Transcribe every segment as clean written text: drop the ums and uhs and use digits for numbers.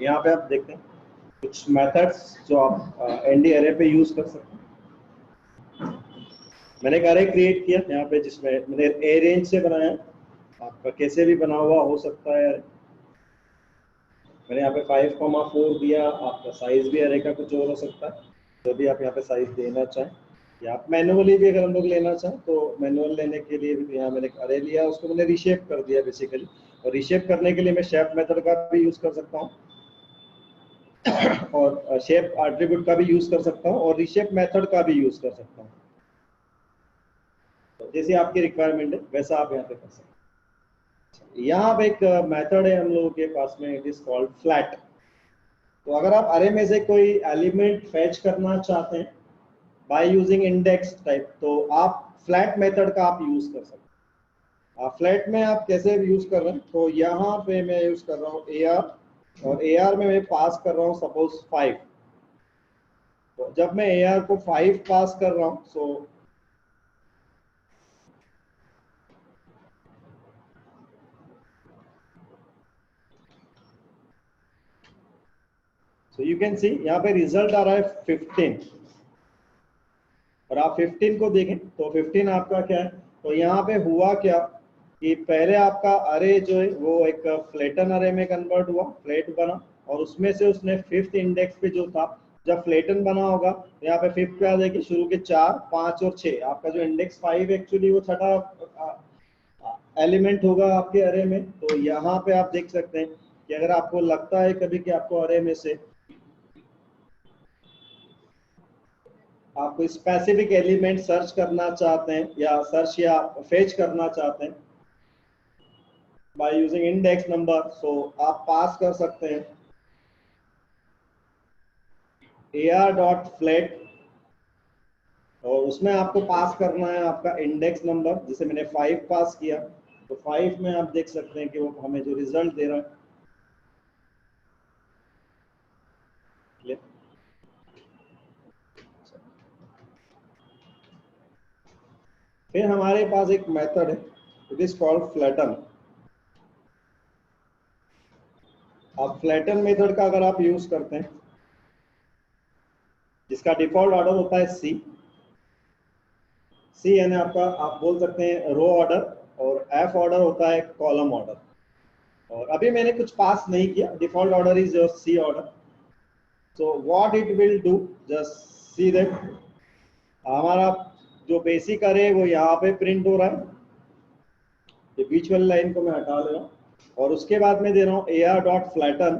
यहाँ पे आप देखते हैं कुछ मेथड्स जो आप एनडी अरे पे यूज कर सकते हैं। मैंने एक अरे क्रिएट किया यहाँ पे जिसमें मैंने ए रेंज से बनाया, आपका कैसे भी बना हुआ हो सकता है। मैंने यहाँ पे 5,4 दिया, आपका साइज भी अरे का कुछ और हो सकता है, जो भी आप यहाँ पे साइज देना चाहें, या आप मैनुअली भी अगर हम लोग लेना चाहें तो मैनुअल लेने के लिए भी यहाँ मैंने एक अरे लिया, उसको मैंने रीशेप कर दिया बेसिकली। और रीशेप करने के लिए मैं शेप मेथड का भी यूज कर सकता हूँ और शेप एट्रीब्यूट का भी यूज कर सकता हूँ और रीशेप मेथड का भी यूज कर सकता हूँ। तो जैसे आपकी रिक्वायरमेंट है वैसा आप यहाँ पे कर सकते हैं। यहाँ पे एक मेथड है हम लोगों के पास में, इट इज कॉल्ड फ्लैट। तो अगर आप अरे में से कोई एलिमेंट फेच करना चाहते हैं बाय यूजिंग इंडेक्स टाइप, तो आप फ्लैट मेथड का आप यूज कर सकते हैं। फ्लैट में आप कैसे यूज कर रहे हैं, तो यहाँ पे मैं यूज कर रहा हूँ AR, और AR में मैं पास कर रहा हूँ सपोज 5। तो जब मैं AR को 5 पास कर रहा हूँ, सो यू कैन सी यहाँ पे रिजल्ट आ रहा है 15, और आप 15 को देखें तो 15 आपका क्या है। तो यहाँ पे हुआ क्या कि पहले आपका अरे जो है वो एक फ्लैटन अरे में कन्वर्ट हुआ, फ्लैट बना, और उसमें से उसने 5th इंडेक्स पे जो था, जब फ्लैटन बना होगा तो यहाँ पे 5th पे आ जाएगी, शुरू के 4, 5 और 6, आपका जो इंडेक्स 5 एक्चुअली वो छठा एलिमेंट होगा आपके अरे में। तो यहाँ पे आप देख सकते हैं कि अगर आपको लगता है कभी कि आपको अरे में से आपको स्पेसिफिक एलिमेंट सर्च करना चाहते हैं या सर्च या फेच करना चाहते हैं बाय यूजिंग इंडेक्स नंबर, सो आप पास कर सकते हैं AR.flat, और उसमें आपको पास करना है आपका इंडेक्स नंबर, जिसे मैंने 5 पास किया। तो 5 में आप देख सकते हैं कि वो हमें जो रिजल्ट दे रहा है, फिर हमारे पास एक मेथड है, इट इज कॉल्ड फ्लैटन। अब फ्लैटन मेथड का अगर आप यूज करते हैं, जिसका डिफॉल्ट ऑर्डर होता है सी यानी आपका आप बोल सकते हैं रो ऑर्डर, और F ऑर्डर होता है कॉलम ऑर्डर। और अभी मैंने कुछ पास नहीं किया, default order is your C order. So what it will do, just see that हमारा जो बेसिक अरे वो यहाँ पे प्रिंट हो रहा है, ये बीच वाली लाइन को मैं हटा ले रहा हूँ, और उसके बाद मैं दे रहा हूँ AR.flatten,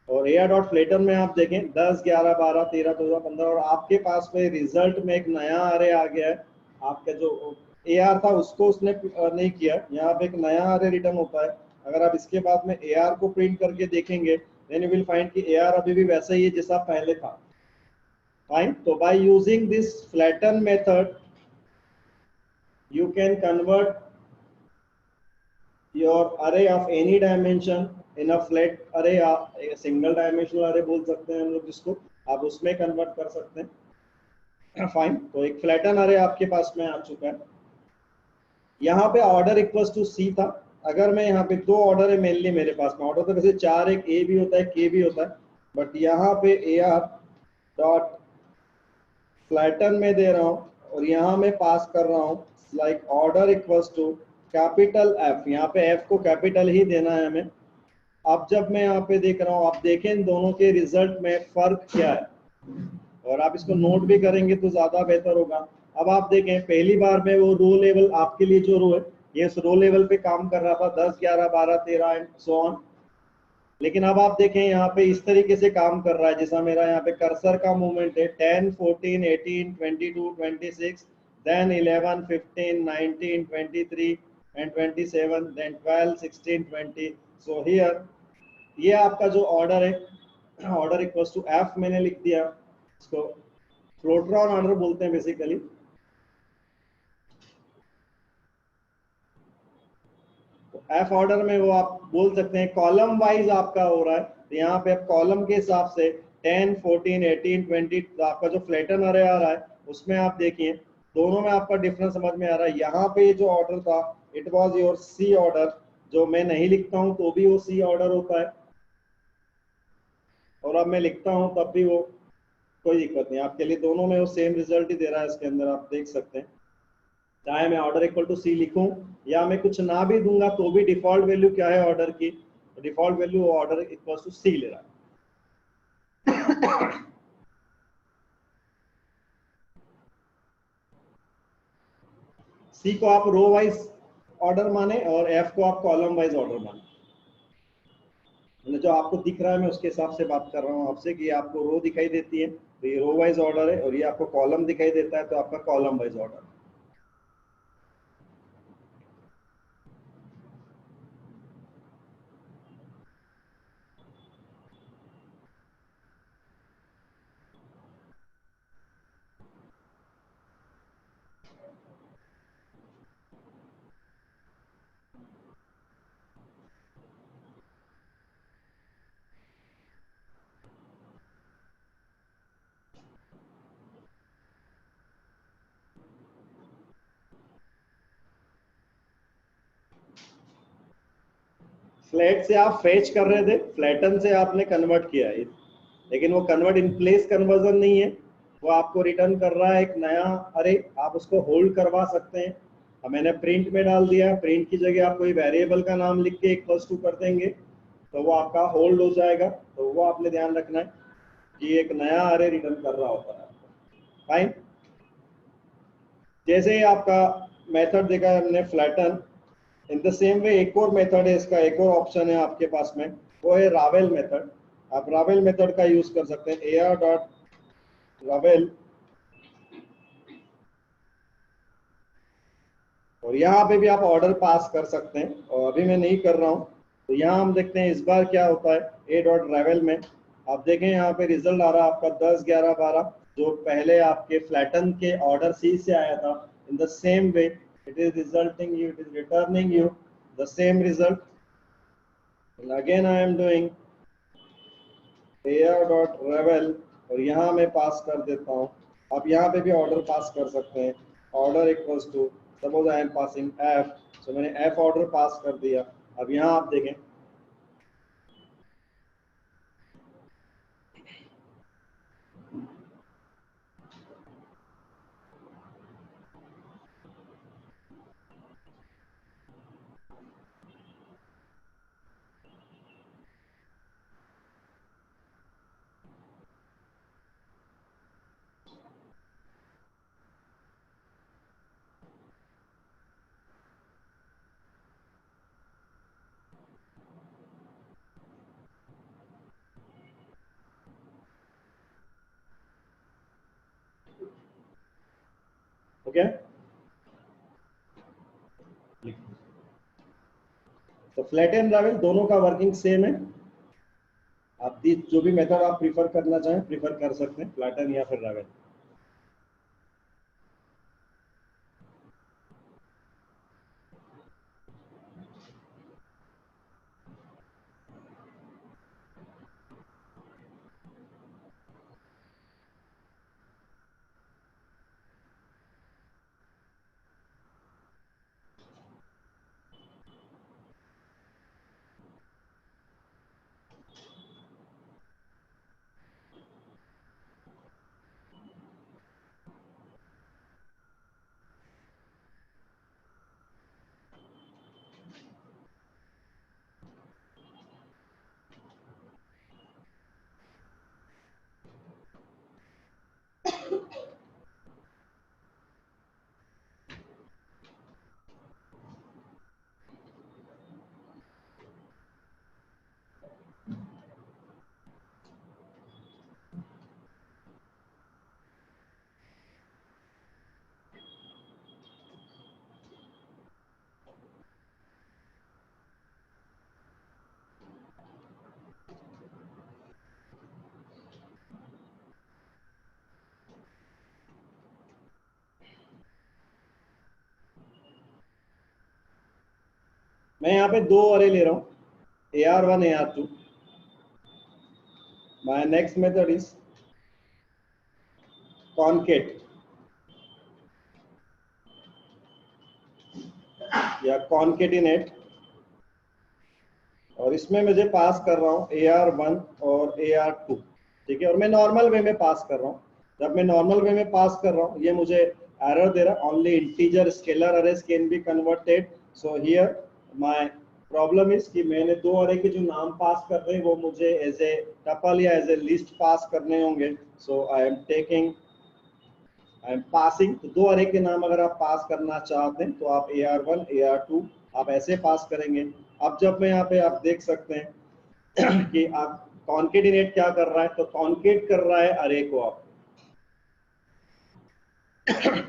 और AR.flatten में आप देखें 10, 11, 12, 13, 14, 15, और आपके पास में रिजल्ट में एक नया अरे आ गया है। आपका जो AR था उसको उसने नहीं किया, यहाँ पे एक नया अरे रिटर्न होता है। अगर आप इसके बाद में AR को प्रिंट करके देखेंगे, देन यू विल फाइंड कि AR अभी भी वैसा ही है जैसा पहले था। फाइन, तो bye using this flatten method you can convert your array of any dimension in a flat अरे या सिंगल डायमेंशनल अरे बोल सकते हैं हम लोग जिसको, आप उसमें कन्वर्ट कर सकते हैं। फाइन, तो एक फ्लैटन अरे आपके पास में आ चुका है। यहाँ पे ऑर्डर इक्वल्स टू सी था। अगर मैं यहाँ पे दो ऑर्डर है मेनली मेरे पास में, ऑर्डर तो वैसे चार, एक ए भी होता है के भी होता है, बट यहाँ पे ए आर डॉट फ्लैटन में दे रहा हूँ और यहाँ मैं पास कर रहा हूँ like order equals to capital F. यहाँ पे एफ को कैपिटल ही देना है हमें। अब जब मैं यहाँ पे देख रहा हूँ, आप देखें इन दोनों के रिजल्ट में फर्क क्या है, और आप इसको नोट भी करेंगे तो ज्यादा बेहतर होगा। अब आप देखें पहली बार में वो रो लेवल आपके लिए जो रो है, ये इस रो लेवल पे काम कर रहा था 10 11 12 13 एंड सो ऑन। लेकिन अब आप देखें यहाँ पे इस तरीके से काम कर रहा है, जैसा मेरा यहाँ पे कर्सर का मूवमेंट है 10 14 18 22 26 then 11 15 19 23 and 27 then 12 16 20। So here ये आपका जो ऑर्डर है, ऑर्डर इक्वल्स टू एफ मैंने लिख दिया, इसको फ्लोट्रॉन ऑर्डर बोलते हैं बेसिकली। तो एफ ऑर्डर में वो आप बोल सकते हैं कॉलम वाइज आपका हो रहा है, तो यहाँ पे आप कॉलम के हिसाब से 10 14 18 20, तो आपका जो फ्लैटन अरे आ रहा है उसमें आप देखिए दोनों में आपका डिफरेंस समझ में आ रहा है। यहाँ पे जो ऑर्डर था it was your C order, जो मैं नहीं लिखता हूँ तो भी वो सी ऑर्डर होता है, और अब मैं लिखता हूँ तब भी वो कोई दिक्कत नहीं आपके लिए, दोनों में वो सेम रिजल्ट ही दे रहा है। इसके अंदर आप देख सकते हैं, चाहे मैं ऑर्डर इक्वल टू सी लिखूं या मैं कुछ ना भी दूंगा तो भी डिफॉल्ट वैल्यू क्या है ऑर्डर की, default value order equal to C ले रहा है। सी को आप रो वाइज ऑर्डर माने और एफ को आप कॉलम वाइज ऑर्डर माने। जो आपको दिख रहा है मैं उसके हिसाब से बात कर रहा हूँ आपसे कि आपको रो दिखाई देती है तो ये रो वाइज ऑर्डर है, और ये आपको कॉलम दिखाई देता है तो आपका कॉलम वाइज ऑर्डर। फ्लैट से आप फेच कर रहे थे, फ्लैटन से आपने कन्वर्ट किया है, लेकिन वो कन्वर्ट इन प्लेस कन्वर्जन नहीं है, वो आपको रिटर्न कर रहा है एक नया अरे। आप उसको होल्ड करवा सकते हैं। अब मैंने प्रिंट में डाल दिया, प्रिंट की जगह आप कोई वेरिएबल का नाम लिख के इक्वल्स टू कर देंगे तो वो आपका होल्ड हो जाएगा। तो वो आपने ध्यान रखना है कि एक नया अरे रिटर्न कर रहा होता है। फाइन, जैसे ही आपका मेथड देखा हमने flatten, in the same way एक और मेथड है इसका, एक और ऑप्शन है आपके पास में, वो है रावेल मेथड। आप रावेल मेथड का यूज कर सकते हैं, ar डॉट रावेल, और यहाँ पे भी आप ऑर्डर पास कर सकते हैं, और अभी मैं नहीं कर रहा हूँ। तो यहाँ हम देखते हैं इस बार क्या होता है ए डॉट रावेल में। आप देखें यहाँ पे रिजल्ट आ रहा है आपका 10 11 12, जो पहले आपके फ्लैटन के ऑर्डर सी से आया था। In the same way it is resulting you, it is returning you the same result. Again I am doing ar dot ravel, और यहाँ मैं पास कर देता हूँ। आप यहाँ पे भी ऑर्डर पास कर सकते हैं, order equals to suppose I am passing F, तो मैंने एफ ऑर्डर पास कर दिया। अब यहाँ आप देखें ओके। तो फ्लैट एंड रावेल दोनों का वर्किंग सेम है। आप जो भी मेथड आप प्रीफर करना चाहें प्रीफर कर सकते हैं, फ्लैटन या फिर रावेल। मैं यहाँ पे दो अरे ले रहा हूँ, AR1 AR2. My next method is concat या concatenate, और इसमें मुझे पास कर रहा हूँ AR1 और AR2, ठीक है, और मैं नॉर्मल वे में पास कर रहा हूँ. जब मैं नॉर्मल वे में पास कर रहा हूँ ये मुझे एरर दे रहा है, only integer scalar arrays can be converted. So here my problem is कि मैंने दो अरे के जो नाम पास कर रहे हैं वो मुझे एज ए टपल या एज ए लिस्ट पास करने होंगे. सो आई एम पासिंग. तो दो अरे के नाम अगर आप पास करना चाहते हैं तो आप AR1 AR2 आप ऐसे पास करेंगे. अब जब मैं यहाँ पे आप देख सकते हैं कि आप कॉन्केटिनेट क्या कर रहा है, तो कॉन्केट कर रहा है अरे को. आप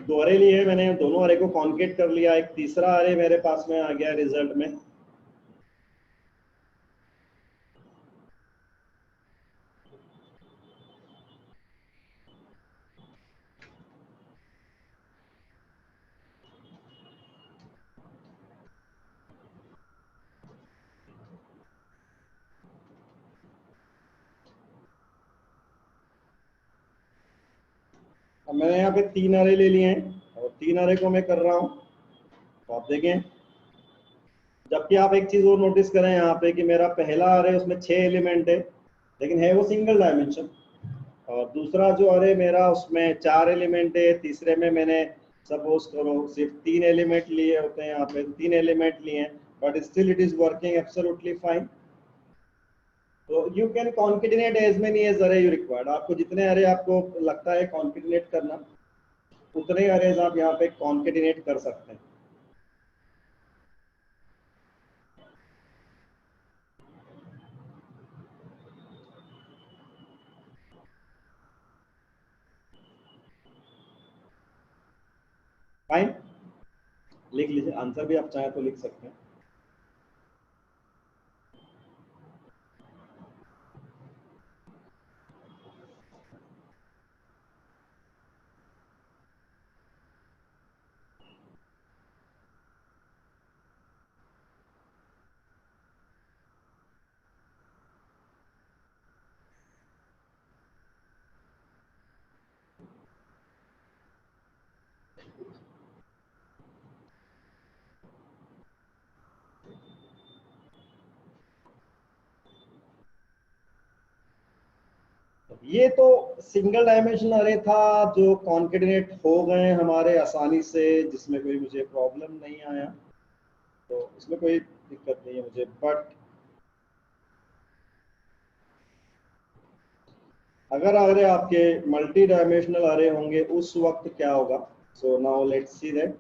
दो अरे लिए मैंने, दोनों अरे को कॉन्केट कर लिया, एक तीसरा अरे मेरे पास में आ गया रिजल्ट में. अब मैंने यहाँ पे तीन अरे ले लिए हैं और तीन अरे को मैं कर रहा हूँ. तो आप देखें, जबकि आप एक चीज और नोटिस करें यहाँ पे कि मेरा पहला अरे उसमें 6 एलिमेंट है लेकिन है वो सिंगल डायमेंशन, और दूसरा जो अरे मेरा उसमें 4 एलिमेंट है, तीसरे में मैंने सपोज करो सिर्फ 3 एलिमेंट लिए होते हैं, यहाँ पे 3 एलिमेंट लिए हैं, but still it is working absolutely fine. तो you can concatenate as many as array you required. आपको जितने अरे आपको लगता है कॉन्केटिनेट करना, उतने अरेज आप यहाँ पे कॉन्केटिनेट कर सकते हैं. फाइन, लिख लीजिए, आंसर भी आप चाहें तो लिख सकते हैं. ये तो सिंगल डायमेंशन अरे था जो कॉन्केटिनेट हो गए हमारे आसानी से, जिसमें कोई मुझे प्रॉब्लम नहीं आया, तो इसमें कोई दिक्कत नहीं है मुझे. बट अगर अरे आपके मल्टी डायमेंशनल अरे होंगे उस वक्त क्या होगा. So now let's see that.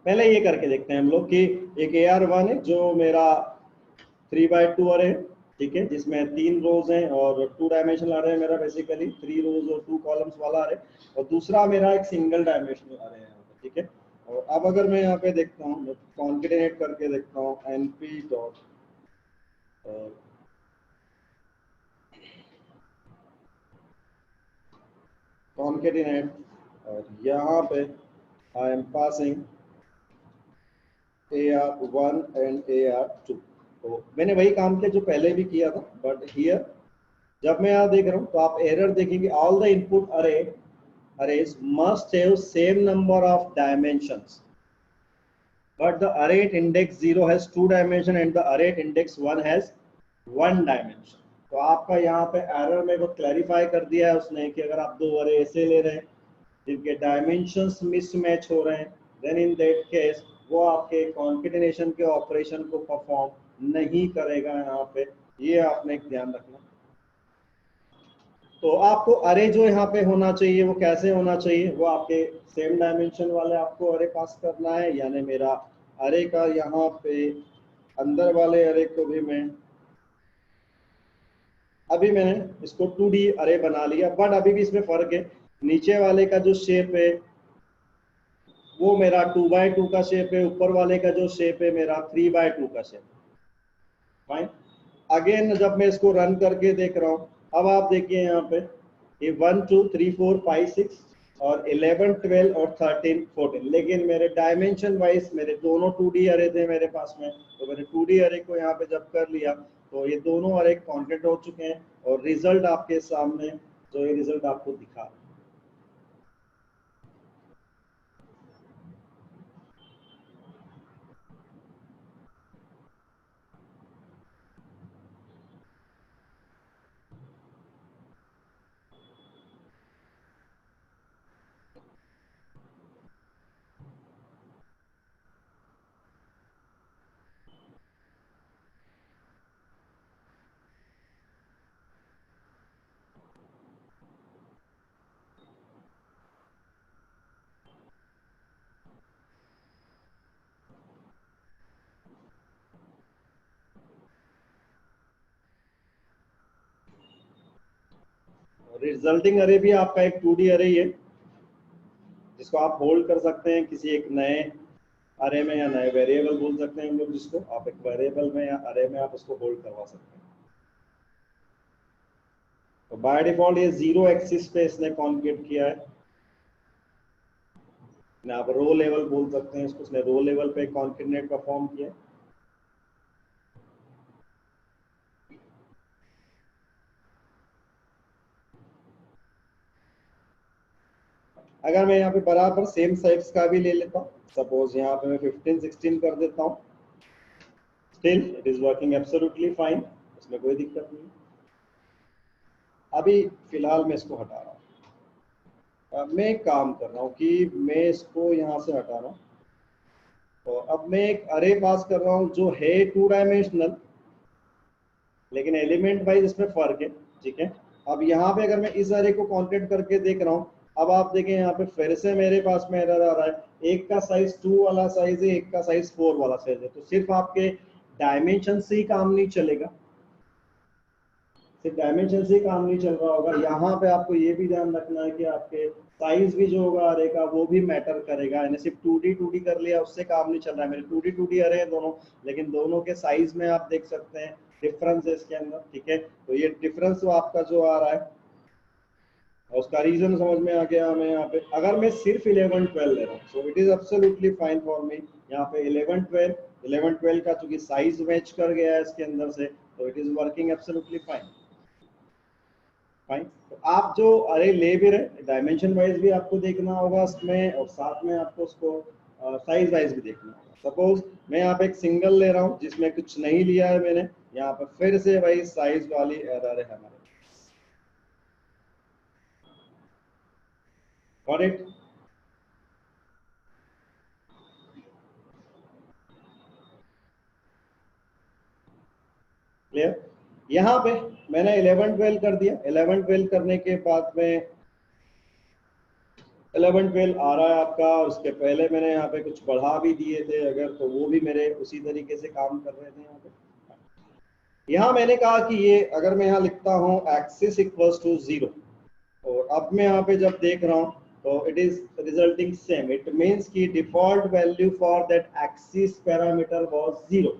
पहले ये करके देखते हैं हम लोग कि एक AR1 है जो मेरा 3/2 अरे है, ठीक है, जिसमें 3 रोज हैं और 2 डायमेंशनल अरे है मेरा, बेसिकली 3 रोज और 2 कॉलम्स वाला अरे, और दूसरा मेरा एक सिंगल डायमेंशनल अरे है, ठीक है. और अब अगर मैं यहाँ पे देखता हूँ, कॉन्केटिनेट करके देखता हूँ np डॉट कॉन्केटिनेट, और यहाँ पे आई am passing AR1 and AR2. तो मैंने वही काम किया जो पहले भी किया था, बट हियर जब मैं यहाँ देख रहा हूँ तो आप एरर देखेंगे, all the input arrays must have same number of dimensions, but the array index 0 has 2 dimension and the array index 1 has 1 dimension. तो आपका यहाँ पे एरर में वो क्लैरिफाई कर दिया है उसने कि अगर आप दो अरे ऐसे ले रहे हैं जिनके डायमेंशंस मिसमैच हो रहे हैं, देन इन दैट केस वो आपके कॉन्केटिनेशन के ऑपरेशन को परफॉर्म नहीं करेगा. यहाँ पे ये आपने एक ध्यान रखना. तो आपको अरे जो यहाँ पे होना चाहिए वो कैसे होना चाहिए, वो आपके सेम डायमेंशन वाले आपको अरे पास करना है, यानी मेरा अरे का यहाँ पे अंदर वाले अरे को भी मैं अभी मैंने इसको 2D अरे बना लिया, बट अभी भी इसमें फर्क है। नीचे वाले का जो शेप है वो मेरा 2x2 का शेप है, ऊपर वाले का जो शेप है मेरा 3x2 का शेप। फाइन। अगेन जब मैं इसको रन करके देख रहा हूँ, अब आप देखिए यहाँ पे ये 1 2 3 4 5 6 और 11 12 और 13 14, लेकिन मेरे डायमेंशन वाइज मेरे दोनों 2D अरे थे मेरे पास में, तो मैंने 2D अरे को यहाँ पे जब कर लिया तो ये दोनों अरे कॉन्टेंट हो चुके हैं और रिजल्ट आपके सामने, जो ये रिजल्ट आपको दिखा। रिजल्टिंग अरे भी आपका एक 2D अरे ही है, जिसको आप होल्ड कर सकते हैं किसी एक नए अरे में या नए वेरिएबल बोल सकते हैं हम लोग, जिसको आप एक वेरिएबल में या अरे में आप उसको होल्ड करवा सकते हैं। तो बाय डिफॉल्ट ये 0 एक्सिस पे इसने कॉन्केट किया है, आप रो लेवल बोल सकते हैं इसको, उसने रो लेवल पे कॉन्केटनेट परफॉर्म किया है। अगर मैं यहाँ पे बराबर सेम साइज का भी ले लेता हूँ, सपोज यहाँ पे मैं 15 16 कर देता हूँ, still it is working absolutely fine, इसमें कोई दिक्कत नहीं। अभी फिलहाल मैं इसको हटा रहा हूँ। मैं एक काम कर रहा हूँ कि मैं इसको यहाँ से हटा रहा हूँ और अब मैं एक अरे पास कर रहा हूँ जो है 2 डायमेंशनल, लेकिन एलिमेंट वाइज इसमें फर्क है। ठीक है, अब यहाँ पे अगर मैं इस अरे को कॉन्केट करके देख रहा हूँ, अब आप देखें यहाँ पे फिर से मेरे पास में एरर आ रहा है, एक का साइज 2 वाला साइज है, एक का साइज 4 वाला साइज है। तो सिर्फ आपके डायमेंशन से ही काम नहीं चलेगा, सिर्फ डायमेंशन से ही काम नहीं चल रहा होगा, यहाँ पे आपको ये भी ध्यान रखना है कि आपके साइज भी जो होगा अरे का वो भी मैटर करेगा। यानी सिर्फ 2D कर लिया उससे काम नहीं चल रहा है। मेरे 2D अरे हैं दोनों, लेकिन दोनों के साइज में आप देख सकते हैं डिफरेंस है इसके अंदर। ठीक है, तो ये डिफरेंस तो आपका जो आ रहा है और उसका रीजन समझ में आ गया हमें। यहाँ पे अगर मैं सिर्फ 11 12 ले रहा हूँ, so it is absolutely fine for me. यहाँ पे 11 12 का चूंकि साइज मैच कर गया है इसके अंदर से, तो it is working absolutely fine. Fine, तो आप जो अरे ले भी रहे, डायमेंशन वाइज भी आपको देखना होगा उसमें, और साथ में आपको उसको साइज वाइज भी देखना होगा। सपोज मैं यहाँ पे एक सिंगल ले रहा हूँ जिसमें कुछ नहीं लिया है मैंने, यहाँ पे फिर से भाई साइज वाली एरर है हमारे। Got it? क्लियर? यहाँ पे मैंने 11 12 कर दिया, 11 12 करने के बाद में 11 12 आ रहा है आपका। उसके पहले मैंने यहाँ पे कुछ बढ़ा भी दिए थे अगर, तो वो भी मेरे उसी तरीके से काम कर रहे थे। यहाँ पे यहाँ मैंने कहा कि ये अगर मैं यहाँ लिखता हूँ एक्सिस इक्वल्स टू 0, और अब मैं यहाँ पे जब देख रहा हूँ तो it is resulting same, it means कि default value for that axis parameter was 0।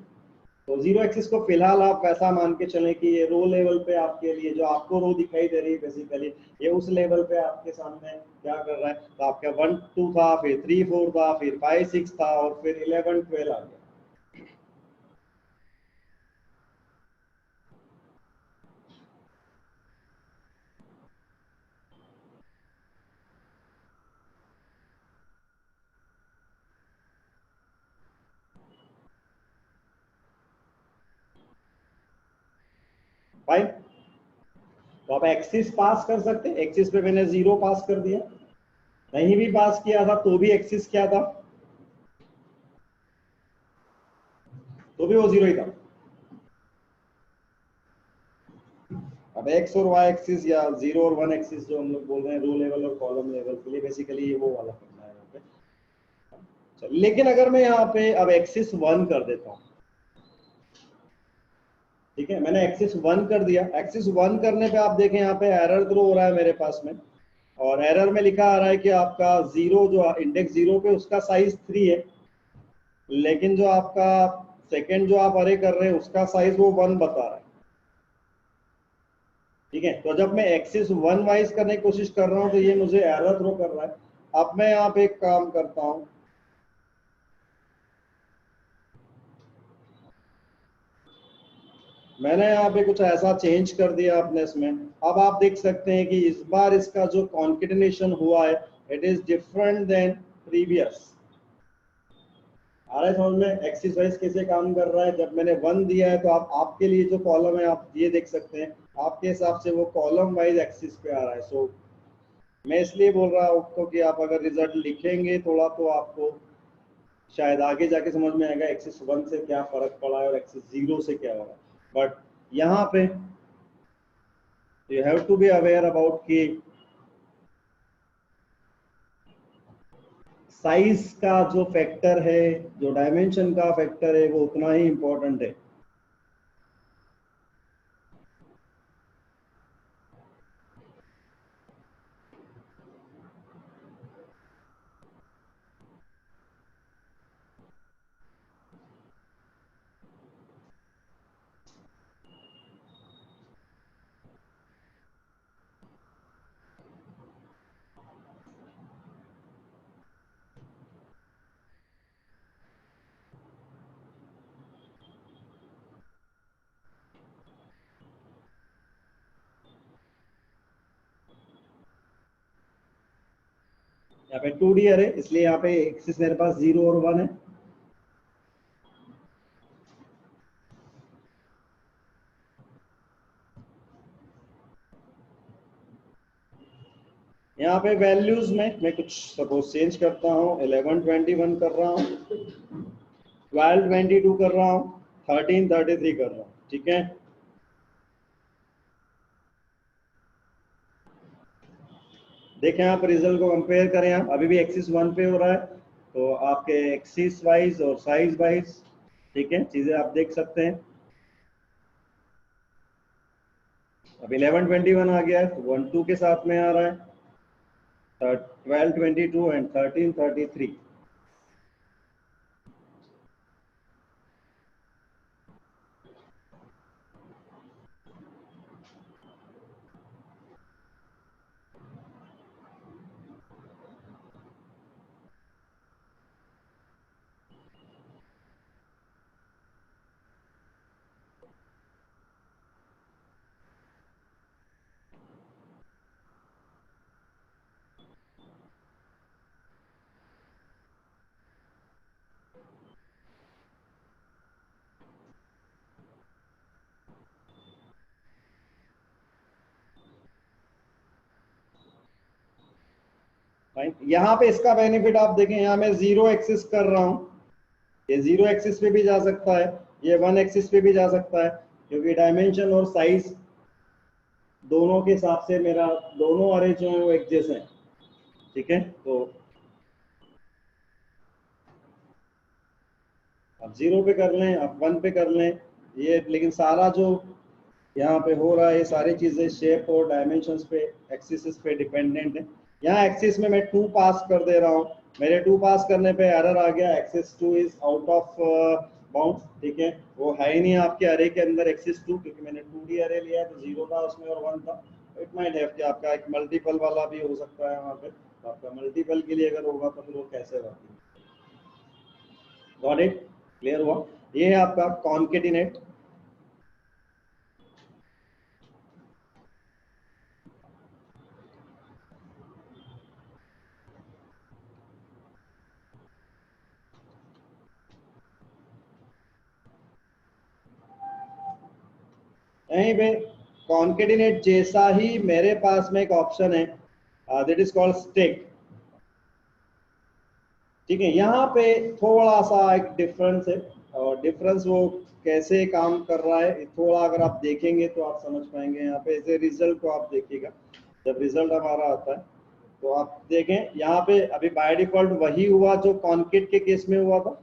तो 0 एक्सिस को फिलहाल आप वैसा मान के चलें कि ये रो लेवल पे आपके लिए जो आपको रो दिखाई दे रही है बेसिकली, ये उस लेवल पे आपके सामने क्या कर रहा है। तो आपका 1 2 था, फिर 3 4 था, फिर 5 6 था, और फिर 11 12 आ गया। फाइन, तो आप एक्सिस पास कर सकते हैं। एक्सिस पे मैंने 0 पास कर दिया, नहीं भी पास किया था तो भी एक्सिस क्या था, तो भी वो 0 ही था। अब एक्स और वाई एक्सिस या 0 और 1 एक्सिस जो हम लोग बोल रहे हैं रो लेवल और कॉलम लेवल के लिए, बेसिकली ये वो वाला करना है यहाँ पे। चल, लेकिन अगर मैं यहाँ पे अब एक्सिस 1 कर देता हूँ, ठीक है, मैंने एक्सिस 1 कर दिया। एक्सिस 1 करने पे आप देखें यहाँ पे एरर थ्रो हो रहा है मेरे पास में, और एरर में लिखा आ रहा है कि आपका जीरो जो इंडेक्स 0 पे उसका साइज 3 है, लेकिन जो आपका सेकंड जो आप अरे कर रहे हैं उसका साइज वो 1 बता रहा है। ठीक है, तो जब मैं एक्सिस 1 वाइज करने की कोशिश कर रहा हूं तो ये मुझे एरर थ्रो कर रहा है। अब मैं यहाँ पे एक काम करता हूं, मैंने यहाँ पे कुछ ऐसा चेंज कर दिया अपने इसमें। अब आप देख सकते हैं कि इस बार इसका जो कॉन्केटिनेशन हुआ है it is different than previous. आ रहा है समझ में एक्सिस वाइज कैसे काम कर रहा है। जब मैंने 1 दिया है तो आप आपके लिए जो कॉलम है आप ये देख सकते हैं, आपके हिसाब से वो कॉलम वाइज एक्सिस पे आ रहा है। सो मैं इसलिए बोल रहा हूँ तो कि आप अगर रिजल्ट लिखेंगे थोड़ा तो आपको शायद आगे जाके समझ में आएगा एक्सिस 1 से क्या फर्क पड़ा है और एक्सिस 0 से क्या हो रहा है। बट यहाँ पे you have to be aware about कि साइज का जो फैक्टर है, जो डायमेंशन का फैक्टर है, वो उतना ही इंपॉर्टेंट है। यहाँ पे 2D अरे, इसलिए यहाँ पे एक्सिस मेरे पास 0 और 1 है। यहाँ पे वैल्यूज में मैं कुछ सपोज चेंज करता हूँ, 1121 कर रहा हूँ, 1222 कर रहा हूँ, 1333 कर रहा हूँ। ठीक है, देखें आप रिजल्ट को कंपेयर करें, आप अभी भी एक्सिस 1 पे हो रहा है, तो आपके एक्सिस वाइज और साइज वाइज ठीक है चीजें आप देख सकते हैं। अब 1121 आ गया है, 12 के साथ में आ रहा है, 1222 एंड 1333। यहाँ पे इसका बेनिफिट आप देखें, यहाँ मैं 0 एक्सिस कर रहा हूँ, ये 0 एक्सिस पे भी जा सकता है, ये 1 एक्सिस पे भी जा सकता है, क्योंकि डायमेंशन और साइज दोनों के हिसाब से मेरा दोनों अरे जो है वो एक जैसे हैं। ठीक है, तो आप 0 पे कर लें, आप 1 पे कर लें, ये लेकिन सारा जो यहाँ पे हो रहा है ये सारी चीजें शेप और डायमेंशंस पे एक्सिस पे डिपेंडेंट है। यहाँ एक्सिस में मैं 2 पास कर दे रहा हूँ, मेरे 2 पास करने पे एरर आ गया, axis 2 is out of bound. ठीक है, वो है ही नहीं आपके अरे के अंदर एक्सिस 2, क्योंकि मैंने 2D अरे लिया है तो 0 था उसमें और 1 था। इट माइट हैव कि आपका एक मल्टीपल वाला भी हो सकता है वहाँ पे, तो आपका मल्टीपल के लिए अगर होगा तो फिर वो कैसे होगा। गॉट इट, क्लियर हुआ। ये है आपका कॉन्केटिनेट। यहीं पे कॉन्केटिनेट जैसा ही मेरे पास में एक ऑप्शन है दैट इज कॉल्ड स्टिक। ठीक है, यहाँ पे थोड़ा सा एक डिफरेंस है, और डिफरेंस वो कैसे काम कर रहा है थोड़ा अगर आप देखेंगे तो आप समझ पाएंगे। यहाँ पे ऐसे रिजल्ट को आप देखिएगा, जब रिजल्ट हमारा आता है तो आप देखें यहाँ पे अभी बाय डिफॉल्ट वही हुआ जो कॉन्केट के केस में हुआ था।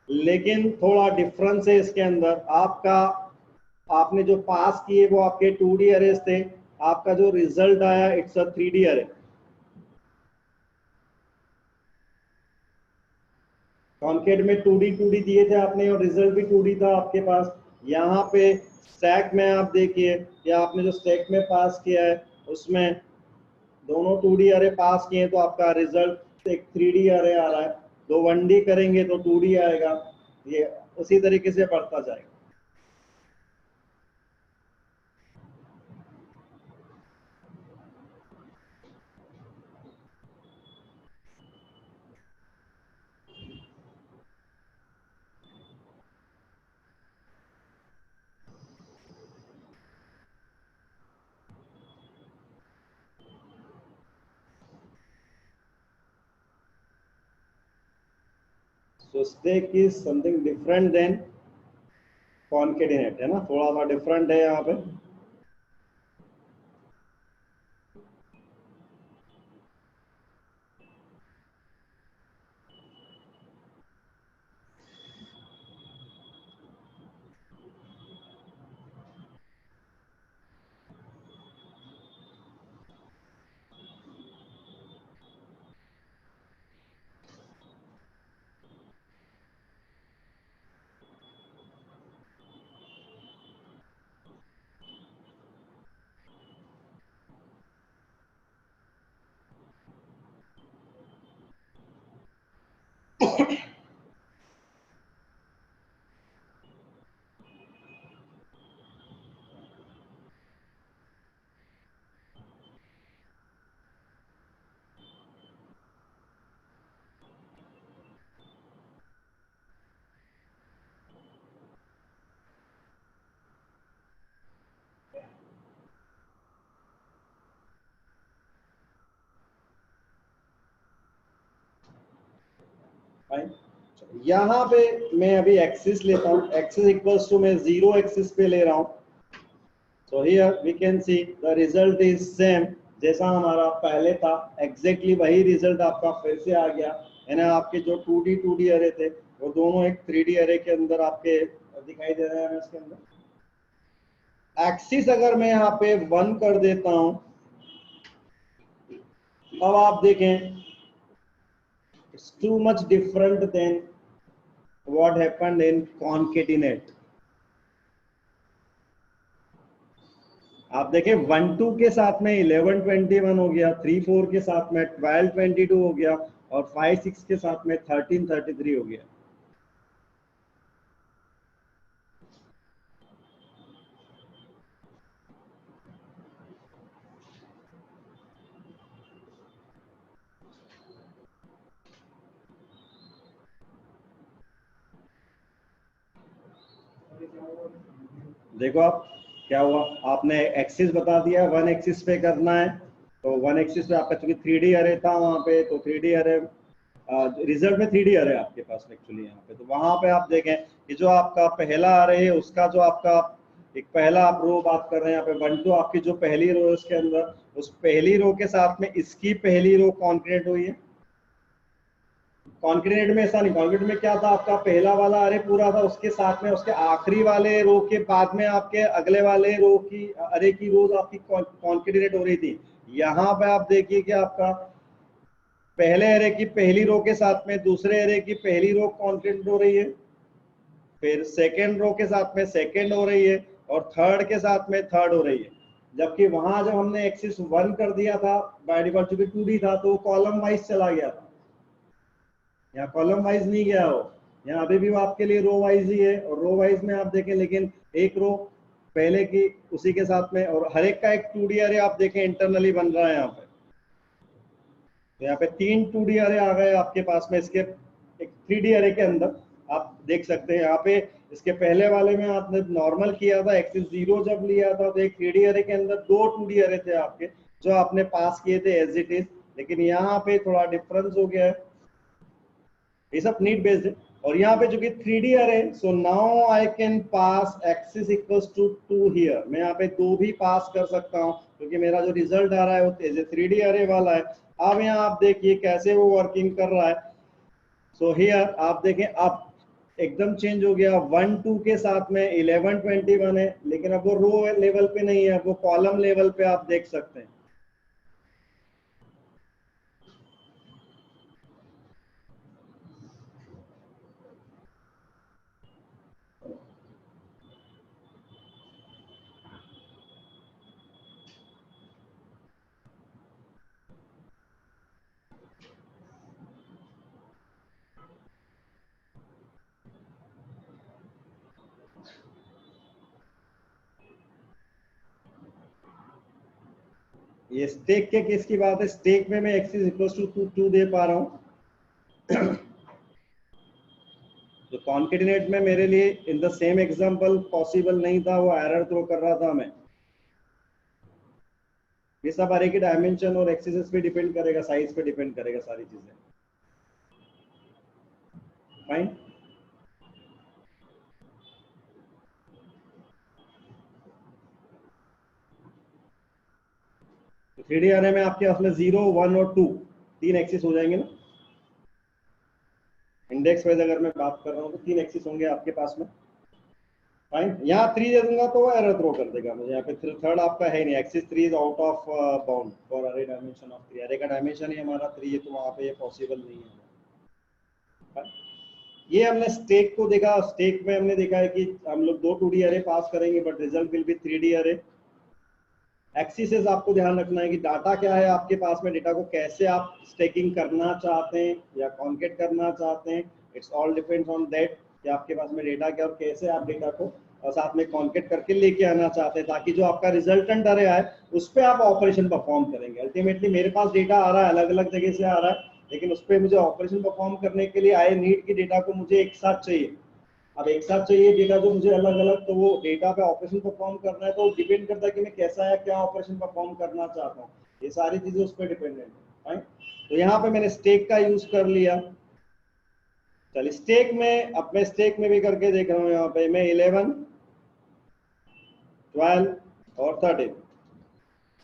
लेकिन थोड़ा डिफरेंस है इसके अंदर। आपका आपने जो पास किए वो आपके 2D अरेज थे, आपका जो रिजल्ट आया इट्स अ 3D अरे। कॉन्केट में 2D दिए थे आपने और रिजल्ट भी 2D था आपके पास। यहाँ पे स्टैक में आप देखिए कि आपने जो स्टैक में पास किया है उसमें दोनों 2D अरे पास किए तो आपका रिजल्ट एक 3D अरे आ रहा है। दो 1D करेंगे तो 2D आएगा। ये उसी तरीके से बढ़ता जाएगा। So stack is something different than concatenate, है ना, थोड़ा सा डिफरेंट है यहाँ पे। फाइन। यहाँ पे मैं अभी एक्सिस लेता हूँ, एक्सिस इक्वल्स टू मैं 0 एक्सिस पे ले रहा हूँ। So here we can see the result is same जैसा हमारा पहले था, एग्जैक्टली वही रिजल्ट आपका फिर से आ गया है ना। आपके जो 2D अरे थे वो दोनों एक 3D अरे के अंदर आपके दिखाई दे रहे हैं इसके अंदर। एक्सिस अगर मैं यहाँ पे 1 कर देता हूँ, अब आप देखें it's too much different than what happened in concatenate. आप देखें 1 2 के साथ में 11 21 हो गया, 3 4 के साथ में 12 22 हो गया और 5 6 के साथ में 13 33 हो गया। देखो आप क्या हुआ, आपने एक्सिस बता दिया 1 एक्सिस पे करना है, तो 1 एक्सिस पे आपका चूंकि 3D अरे था वहां पे, तो 3D अरे रिजल्ट में 3D अरे आपके पास एक्चुअली यहाँ पे। तो वहां पे आप देखें कि जो आपका पहला अरे है उसका जो आपका एक पहला आप रो बात कर रहे हैं यहाँ पे 1 2, आपकी जो पहली रो है उसके अंदर उस पहली रो के साथ में इसकी पहली रो कॉन्क्रीट हुई है। कॉन्क्रीट में ऐसा नहीं, कॉन्क्रीट में क्या था, आपका पहला वाला अरे पूरा था, उसके साथ में उसके आखिरी वाले रो के बाद में आपके अगले वाले रो की अरे की रोज आपकी कॉन्क्रीट हो रही थी। यहाँ पे आप देखिए कि आपका पहले एरे की पहली रो के साथ में दूसरे एरे की पहली रो कॉन्क्रीट हो रही है, फिर सेकेंड रो के साथ में सेकेंड हो रही है और थर्ड के साथ में थर्ड हो रही है। जबकि वहां जब हमने एक्सिस 1 कर दिया था बाय डिफॉल्ट, चूंकि 2D था तो कॉलम वाइज चला गया था। यहाँ कॉलम वाइज नहीं गया हो, यहाँ अभी भी वो आपके लिए रो वाइज ही है। और रो वाइज में आप देखें लेकिन एक रो पहले की उसी के साथ में, और हर एक का एक 2D अरे आप देखें इंटरनली बन रहा है यहाँ पे। तो यहाँ पे 3 2D अरे आ गए आपके पास में, इसके एक 3D अरे के अंदर आप देख सकते हैं। यहाँ पे इसके पहले वाले में आपने नॉर्मल किया था, एक्सिस 0 जब लिया था तो एक 3D अरे के अंदर 2 2D अरे थे आपके जो आपने पास किए थे एज इट इज। लेकिन यहाँ पे थोड़ा डिफरेंस हो गया है, ये सब नीड बेस्ड है। और यहाँ पे जो कि 3D array, so now I can pass axis equals to 2 here. मैं यहाँ पे 2 भी पास कर सकता हूँ क्योंकि मेरा जो रिजल्ट आ रहा है वो 3D अरे वाला है। अब यहाँ आप देखिए कैसे वो वर्किंग कर रहा है। सो हियर आप देखें, अब एकदम चेंज हो गया, 1 2 के साथ में 11 21 है, लेकिन अब वो रो लेवल पे नहीं है, वो कॉलम लेवल पे आप देख सकते हैं। ये स्टेक के केस की बात है, स्टेक में मैं x इज इक्वल टू 2 दे पा रहा हूं। तो कॉन्केटिनेट में मेरे लिए in the same example possible नहीं था, वो एरर थ्रो कर रहा था मैं। ये सब अरे की डायमेंशन और एक्सेस पे डिपेंड करेगा, साइज पे डिपेंड करेगा सारी चीजें। फाइन। तो 3D अरे में आपके पास में 0 1 और 2 तीन एक्सिस हो जाएंगे ना। इंडेक्स वाइज अगर मैं बात कर रहा हूँ तो 3 एक्सिस होंगे आपके पास में। फाइन। यहाँ 3 दे दूंगा तो वो एरर थ्रो कर देगा मुझे। यहाँ पे थर्ड आपका है नहीं, axis 3 is out of bound for अरे डायमेंशन ऑफ 3। अरे का डायमेंशन ही हमारा 3 है, तो वहाँ पे ये पॉसिबल नहीं है। ये हमने स्टेक को देखा। स्टेक में हमने देखा है कि हम लोग 2 2D अरे पास करेंगे but result will be 3D अरे। एक्सिस आपको ध्यान रखना है कि डाटा क्या है आपके पास में, डेटा को कैसे आप स्टेकिंग करना चाहते हैं या कॉन्केट करना चाहते हैं। It's all depends on that कि आपके पास में डेटा क्या और कैसे आप डेटा को साथ में कॉन्केट करके लेके आना चाहते हैं, ताकि जो आपका रिजल्टेंट अरे आए उस पर आप ऑपरेशन परफॉर्म करेंगे। अल्टीमेटली मेरे पास डेटा आ रहा है, अलग अलग जगह से आ रहा है, लेकिन उस पर मुझे ऑपरेशन परफॉर्म करने के लिए आई नीड की डेटा को मुझे एक साथ चाहिए। अब एक साथ चाहिए डेटा जो मुझे अलग अलग, तो वो डेटा पे ऑपरेशन परफॉर्म करना है, तो डिपेंड करता है कि मैं कैसा या क्या ऑपरेशन परफॉर्म करना चाहता हूँ। ये सारी चीजें उस पर डिपेंडेंट है। तो यहाँ पे मैंने स्टेक का यूज कर लिया। चलिए स्टेक में, अब मैं स्टेक में भी करके देख रहा हूँ। यहाँ पे मैं 11 12 और 13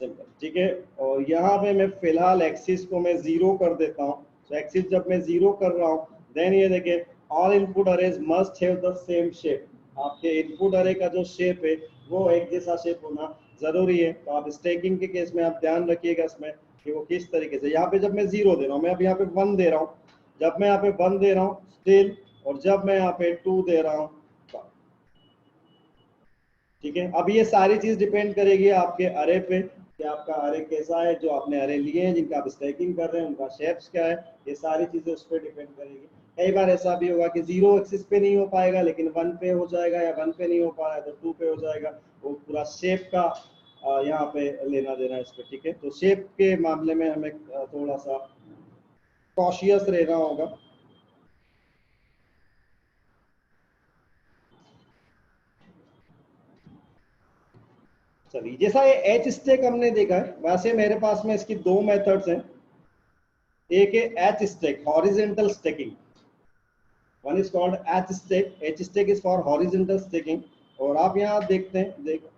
सिंपल, ठीक है। और यहाँ पे मैं फिलहाल एक्सिस को मैं 0 कर देता हूँ। तो एक्सिस जब मैं 0 कर रहा हूँ, देन ये देखिए all input arrays must have the same shape. आपके इनपुट अरे का जो शेप है वो एक जैसा शेप होना जरूरी है। तो आप स्टैकिंग के केस में आप ध्यान रखिएगा इसमें कि वो किस तरीके से। यहाँ पे जब मैं 0 दे रहा हूँ, मैं अब यहाँ पे 1 दे रहा हूँ, जब मैं यहाँ पे 1 दे रहा हूँ स्टिल, और जब मैं यहाँ पे 2 दे रहा हूँ, ठीक है। अब ये सारी चीज डिपेंड करेगी आपके अरे पे कि आपका अरे कैसा है, जो आपने अरे लिए हैं जिनका आप स्टैकिंग कर रहे हैं उनका शेप्स क्या है, ये सारी चीजें उस पर डिपेंड करेगी। कई बार ऐसा भी होगा कि 0 एक्सिस पे नहीं हो पाएगा लेकिन 1 पे हो जाएगा, या 1 पे नहीं हो पा रहा है तो 2 पे हो जाएगा। वो पूरा शेप का यहाँ पे लेना देना इस पे, ठीक है। तो शेप के मामले में हमें थोड़ा सा कॉशियस रहना होगा। चलिए, जैसा ये एच स्टेक हमने देखा है, वैसे मेरे पास में इसकी 2 मेथड्स हैं। एक है H stack, horizontal stacking. One is called H stack, H stack is for horizontal stacking. और आप यहाँ देखते हैं, देख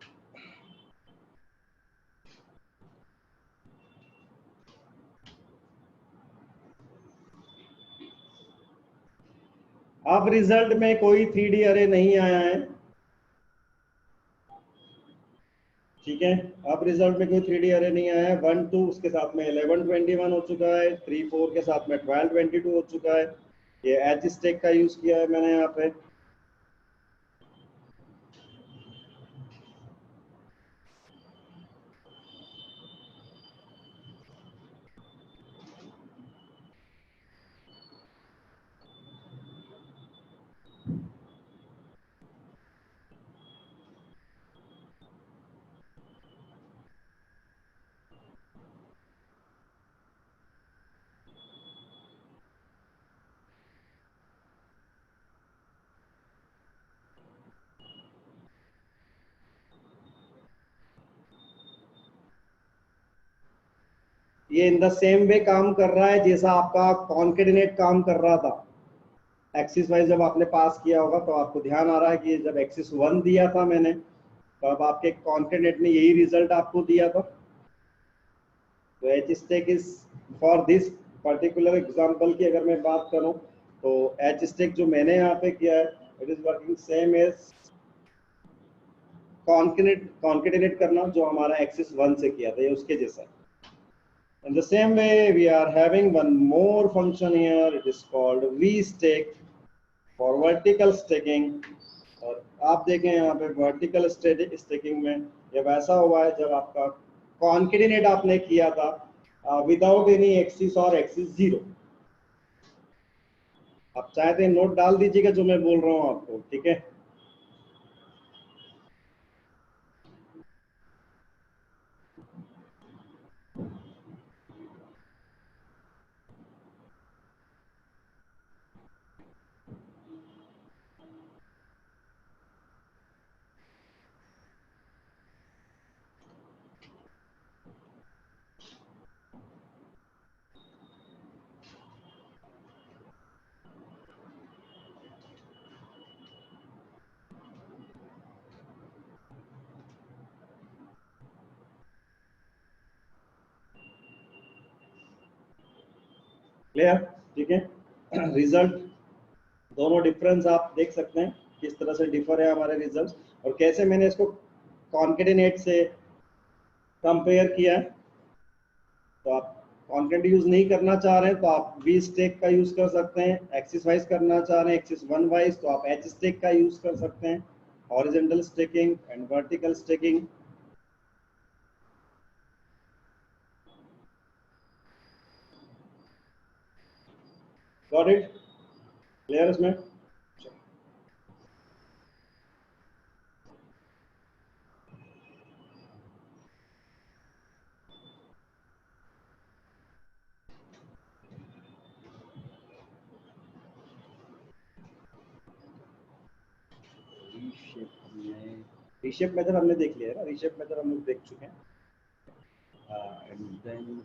अब रिजल्ट में कोई 3D अरे नहीं आया है, ठीक है। अब रिजल्ट में कोई 3D अरे नहीं आया है। 1 2 उसके साथ में 11 21 हो चुका है, 3 4 के साथ में 12 22 हो चुका है। ये एच स्टेक का यूज किया है मैंने यहाँ पे। ये इन द सेम वे काम कर रहा है जैसा आपका कॉन्केटिनेट काम कर रहा था। एक्सिस वाइज जब आपने पास किया होगा तो आपको ध्यान आ रहा है कि जब एक्सिस 1 दिया था मैंने, तो अब आपके कॉन्केटिनेट ने यही रिजल्ट आपको दिया था। तो H stack is for this particular example की अगर मैं बात करूं, तो एच स्टिक जो मैंने यहाँ पे किया है, it is working same as concatenate करना जो हमारा एक्सिस 1 से किया था, ये उसके जैसा है. In the same way, we are having one more function here. It is called vstack for vertical stacking. और आप देखें यहाँ पे वर्टिकल स्टैकिंग में ये वैसा हुआ है जब आपका कॉन्केटिनेट आपने किया था विदाउट एनी एक्सिस और एक्सिस 0. आप चाहते हैं नोट डाल दीजिएगा जो मैं बोल रहा हूँ आपको, ठीक है. क्लियर, ठीक है. रिजल्ट दोनों डिफरेंस आप देख सकते हैं किस तरह से डिफर है हमारे रिजल्ट्स, और कैसे मैंने इसको कॉन्केटिनेट से कंपेयर किया है. तो आप कॉन्केट यूज नहीं करना चाह रहे हैं तो आप वी स्टेक का यूज कर सकते हैं. एक्सिस वाइज करना चाह रहे हैं एक्सिस 1 वाइज तो आप एच स्टेक का यूज कर सकते हैं. Horizontal staking and vertical staking. Got it, clear इसमें. रीशेप मेथड हमने देख लिया है ना, रीशेप मेथड हम लोग देख चुके हैं. And then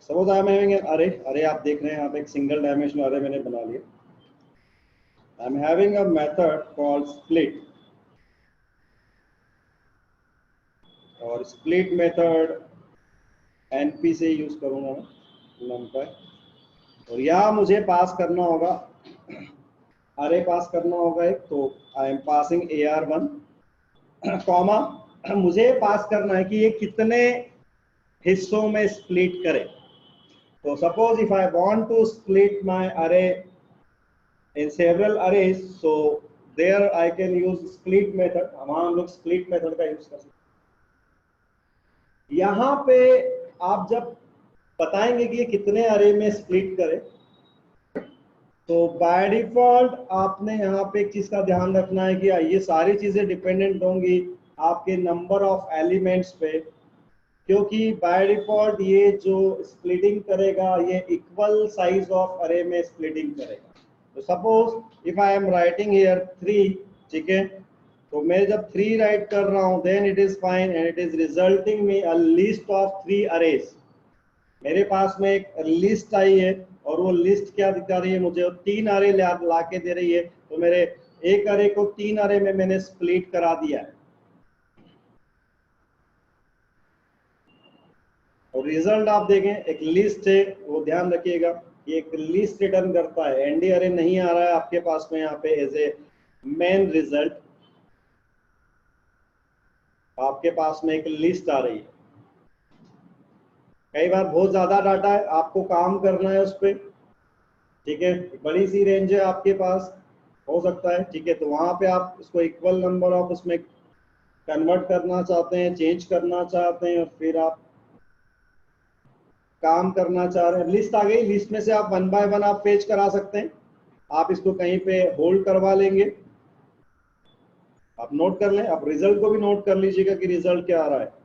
suppose I am having an array. Array आप देख रहे हैं यहाँ पे एक सिंगल डायमेंशनल अरे मैंने बना लिया. आई am having a method called split, और स्प्लिट मेथड एनपी से यूज करूंगा मैं नंबर. और यहाँ मुझे पास करना होगा, अरे पास करना होगा एक. तो आई एम पासिंग AR1 कॉमा मुझे पास करना है कि ये कितने हिस्सों में स्प्लिट करे. तो suppose if I want to split my array in several arrays, so there I can use split method. वहां हम लोग स्प्लिट मेथड का यूज कर सकते हैं. यहाँ पे आप जब बताएंगे कि ये कितने अरे में स्प्लिट करे, तो बाय डिफॉल्ट आपने यहाँ पे एक चीज का ध्यान रखना है कि ये सारी चीजें डिपेंडेंट होंगी आपके नंबर ऑफ एलिमेंट्स पे, क्योंकि बाय डिफॉल्ट ये जो स्प्लिटिंग करेगा ये इक्वल साइज ऑफ अरे में स्प्लिटिंग करेगा. तो suppose if I am writing here 3, ठीक है, तो मैं जब 3 राइट कर रहा हूं then it is fine and it is resulting me a list of 3 arrays. मेरे पास में एक लिस्ट आई है और वो लिस्ट क्या दिखा रही है मुझे, 3 अरे ला के दे रही है. तो मेरे एक अरे को 3 अरे में मैंने स्प्लिट करा दिया है. और रिजल्ट आप देखें एक लिस्ट है, वो ध्यान रखिएगा ये एक लिस्ट रिटर्न करता है. एनडी अरे नहीं आ रहा है आपके पास में यहाँ पे एज ए मेन रिजल्ट. आपके पास में एक लिस्ट आ रही है. कई बार बहुत ज्यादा डाटा है, आपको काम करना है उस पर, ठीक है, बड़ी सी रेंज है आपके पास, हो सकता है, ठीक है, तो वहां पे आप उसको इक्वल नंबर ऑफ उसमें कन्वर्ट करना चाहते हैं, चेंज करना चाहते हैं, और फिर आप काम करना चाह रहे हैं. लिस्ट आ गई, लिस्ट में से आप 1 बाय 1 आप फेच करा सकते हैं. आप इसको कहीं पे होल्ड करवा लेंगे, आप नोट कर लें, आप रिजल्ट को भी नोट कर लीजिएगा कि रिजल्ट क्या आ रहा है.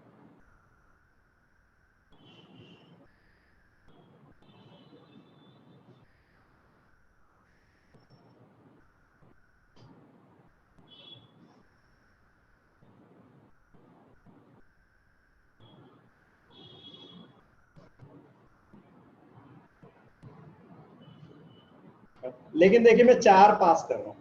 लेकिन देखिए मैं 4 पास कर रहा हूँ,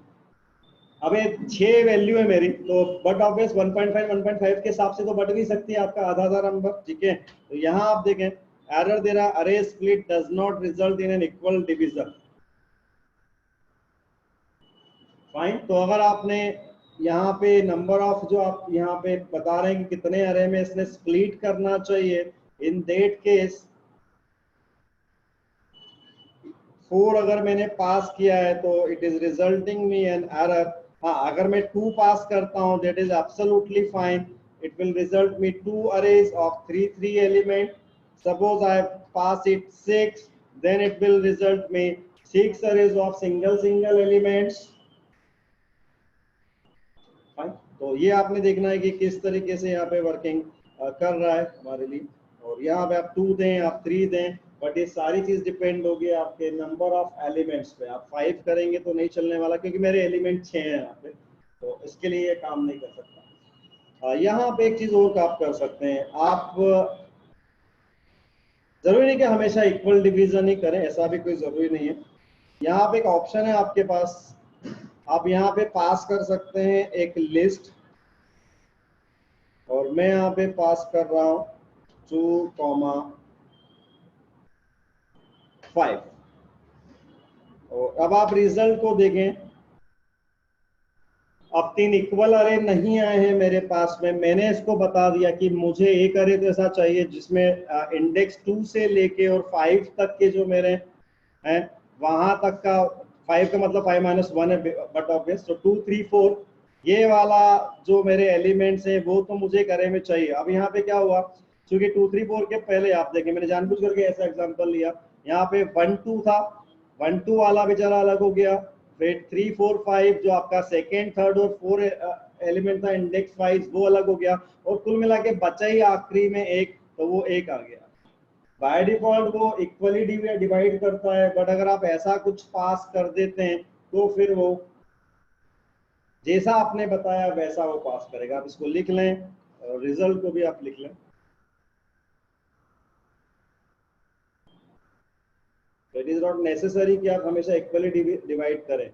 अब ये 6 वैल्यू है मेरी, तो बट ऑब्वियस 1.5 1.5 के हिसाब से तो बट नहीं सकती आपका आधा आधा नंबर, ठीक है। तो यहाँ आप देखें एरर दे रहा, अरे split does not result in an equal division. Fine, तो अगर आपने यहाँ पे नंबर ऑफ जो आप यहाँ पे बता रहे हैं कि कितने अरे में इसने स्प्लिट करना चाहिए, इन दैट केस 4 अगर मैंने पास किया है तो it is resulting me an error. हाँ, अगर मैं 2 पास करता हूँ that is absolutely fine, it will result me 2 arrays of 3 element. Suppose I pass it 6, then it will result me 6 arrays of single elements. Fine, तो ये आपने देखना है कि किस तरीके से यहाँ पे वर्किंग कर रहा है हमारे लिए। और यहाँ पे आप 2 दें, आप 3 दें, बट ये सारी चीज डिपेंड होगी आपके नंबर ऑफ एलिमेंट्स पे। आप 5 करेंगे तो नहीं चलने वाला, क्योंकि मेरे एलिमेंट 6 हैं यहाँ पे, तो इसके लिए ये काम नहीं कर सकता। यहाँ पे एक चीज और आप कर सकते हैं, आप जरूरी नहीं कि हमेशा इक्वल डिवीजन ही करें, ऐसा भी कोई जरूरी नहीं है। यहाँ पे एक ऑप्शन है आपके पास, आप यहाँ पे पास कर सकते हैं एक लिस्ट, और मैं यहाँ पे पास कर रहा हूं 2,5। और अब आप रिजल्ट को देखें, अब 3 इक्वल अरे नहीं आए हैं मेरे पास में। मैंने इसको बता दिया कि मुझे एक अरे तो ऐसा चाहिए जिसमें इंडेक्स 2 से लेके और 5 तक के जो मेरे हैं वहां तक का, 5 का मतलब 5 - 1 है बट ऑब्वियस, तो 2 3 4 ये वाला जो मेरे एलिमेंट्स है वो तो मुझे एक अरे में चाहिए। अब यहाँ पे क्या हुआ, क्योंकि 2 3 4 के पहले आप देखें, मैंने जानबूझ करके ऐसा एग्जांपल लिया, यहाँ पे 1 2 था, 1 2 वाला बेचारा अलग हो गया, फिर 3 4 5 जो आपका सेकेंड थर्ड और 4 एलिमेंट था इंडेक्स वाइज वो अलग हो गया, और कुल मिला के बचा ही आखिरी में एक, तो वो एक आ गया। बाय डिफॉल्ट वो इक्वली डिवाइड करता है, बट अगर आप ऐसा कुछ पास कर देते हैं तो फिर वो जैसा आपने बताया वैसा वो पास करेगा। आप इसको लिख लें और रिजल्ट को भी आप लिख लें। इट इज नॉट नेसेसरी कि आप हमेशा इक्वली डिवाइड करें।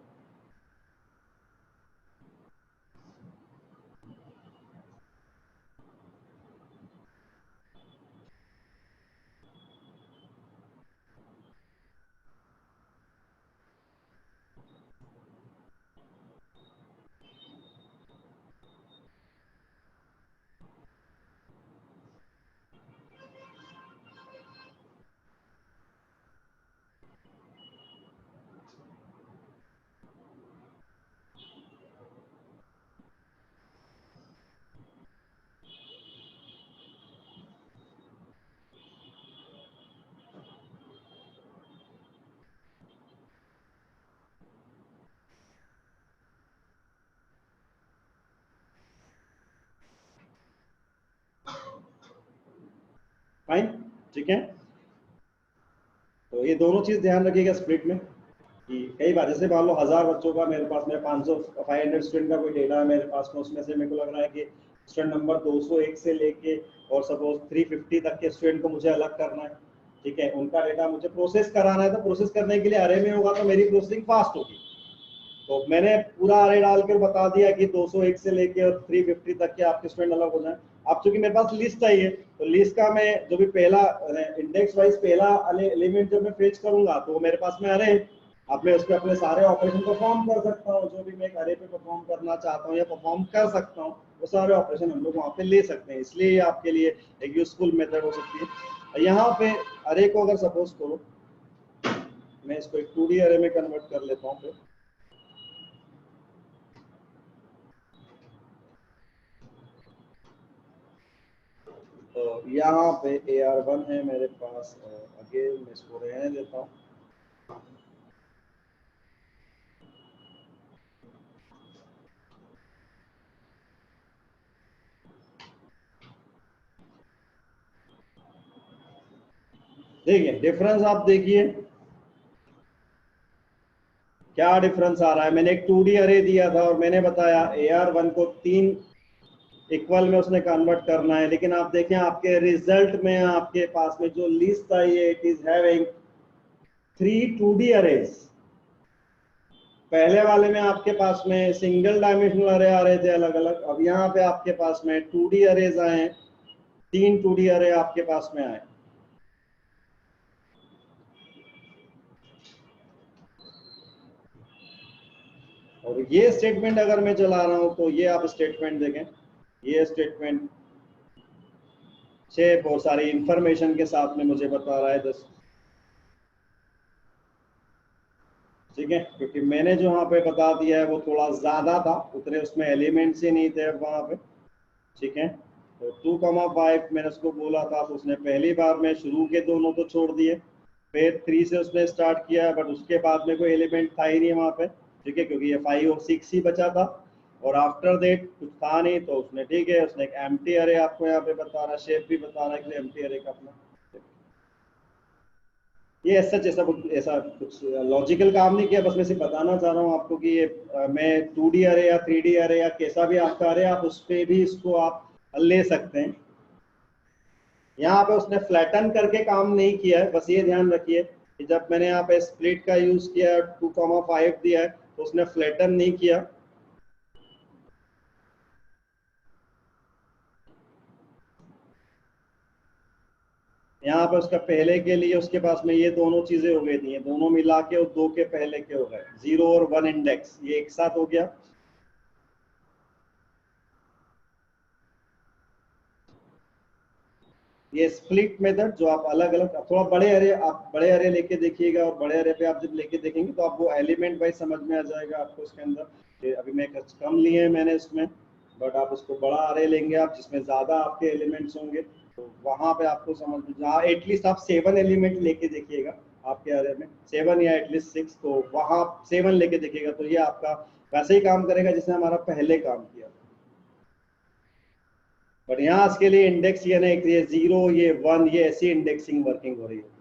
फाइन, ठीक है। तो ये दोनों चीज ध्यान रखिएगा स्प्लिट में, कि कई बार जैसे मान लो 1000 बच्चों का मेरे पास में 500 500 स्टूडेंट का कोई डेटा है मेरे पास में, उसमें से मेरे को लग रहा है कि स्टूडेंट नंबर 201 से लेके और सपोज 350 तक के स्टूडेंट को मुझे अलग करना है, ठीक है, उनका डेटा मुझे प्रोसेस कराना है। तो प्रोसेस करने के लिए अरे में होगा तो मेरी प्रोसेसिंग फास्ट होगी। तो मैंने पूरा अरे डाल कर बता दिया कि 201 से लेके और 350 तक के आपके स्टूडेंट अलग हो जाए। अब चूंकि मेरे पास लिस्ट चाहिए, तो लिस्ट का मैं जो भी पहला इंडेक्स वाइज पहला एलिमेंट जब मैं फेच करूंगा तो वो मेरे पास में अरे, अब मैं उस पर अपने सारे ऑपरेशन परफॉर्म कर सकता हूँ, जो भी मैं एक अरे पे परफॉर्म करना चाहता हूँ या परफॉर्म कर सकता हूँ, वो सारे ऑपरेशन हम लोग वहाँ पे ले सकते हैं। इसलिए ये आपके लिए एक यूजफुल मेथड हो सकती है। यहाँ पे अरे को अगर सपोज करो मैं इसको एक 2D अरे में कन्वर्ट कर लेता हूँ फिर। तो यहाँ पे AR1 है मेरे पास, अगेन मैं इसको रहने देता हूँ। देखिए डिफरेंस आप देखिए क्या डिफरेंस आ रहा है। मैंने एक 2D अरे दिया था और मैंने बताया AR1 को 3 इक्वल में उसने कन्वर्ट करना है, लेकिन आप देखें आपके रिजल्ट में आपके पास में जो लिस्ट आई है it is having 3 2D arrays. पहले वाले में आपके पास में सिंगल डायमेंशनल अरे आ रहे थे अलग अलग, अब यहाँ पे आपके पास में 2D अरेज आए हैं, 3 2D अरे आपके पास में आए। और ये स्टेटमेंट अगर मैं चला रहा हूं तो ये आप स्टेटमेंट देखें, ये स्टेटमेंट से बहुत सारी इंफॉर्मेशन के साथ में मुझे बता रहा है 10, ठीक है, क्योंकि मैंने जो वहां पे बता दिया है वो थोड़ा ज्यादा था, उतने उसमें एलिमेंट्स ही नहीं थे वहां पे, ठीक है। तो 2,5 मैंने उसको बोला था तो उसने पहली बार में शुरू के दोनों तो छोड़ दिए, फिर 3 से उसने स्टार्ट किया, बट उसके बाद में कोई एलिमेंट था ही नहीं वहां पे, ठीक है, क्योंकि ये 5 और 6 ही बचा था, और आफ्टर दैट कुछ था नहीं, तो उसने ठीक है उसने एक एम्प्टी अरे आपको यहाँ पे बता रहा, शेप भी बता रहा है कि एम्प्टी अरे का अपना, ये ऐसा कुछ लॉजिकल काम नहीं किया, बस मैं सिर्फ बताना चाह रहा हूँ आपको कि ये मैं 2D अरे या 3D अरे या कैसा भी आपका अरे आप उस पर भी इसको आप ले सकते हैं। यहाँ पे उसने फ्लैटन करके काम नहीं किया है, बस ये ध्यान रखिए कि जब मैंने यहाँ पे स्प्लिट का यूज किया, 2,5 दिया है, तो उसने फ्लैटन नहीं किया। यहाँ पे उसका पहले के लिए उसके पास में ये दोनों चीजें हो गई थी, ये दोनों मिला के और 2 के पहले के हो गए 0 और 1 इंडेक्स, ये एक साथ हो गया। ये स्प्लिट मेथड जो आप अलग अलग, थोड़ा बड़े अरे आप बड़े अरे लेके देखिएगा, और बड़े अरे पे आप जब लेके देखेंगे तो आपको एलिमेंट वाइज समझ में आ जाएगा आपको उसके अंदर, कि अभी मैं कुछ कम लिए हैं मैंने इसमें, बट आप उसको बड़ा अरे लेंगे आप जिसमें ज्यादा आपके एलिमेंट्स होंगे, तो वहां पे आपको समझ में, जहाँ एटलीस्ट आप 7 एलिमेंट लेके देखिएगा आपके अरे में, 7 या एटलीस्ट 6, तो वहां 7 लेके देखिएगा तो ये आपका वैसे ही काम करेगा जिसने हमारा पहले काम किया। बट यहाँ इसके लिए इंडेक्स ये नहीं, ये 0 ये 1 ये ऐसी इंडेक्सिंग वर्किंग हो रही है।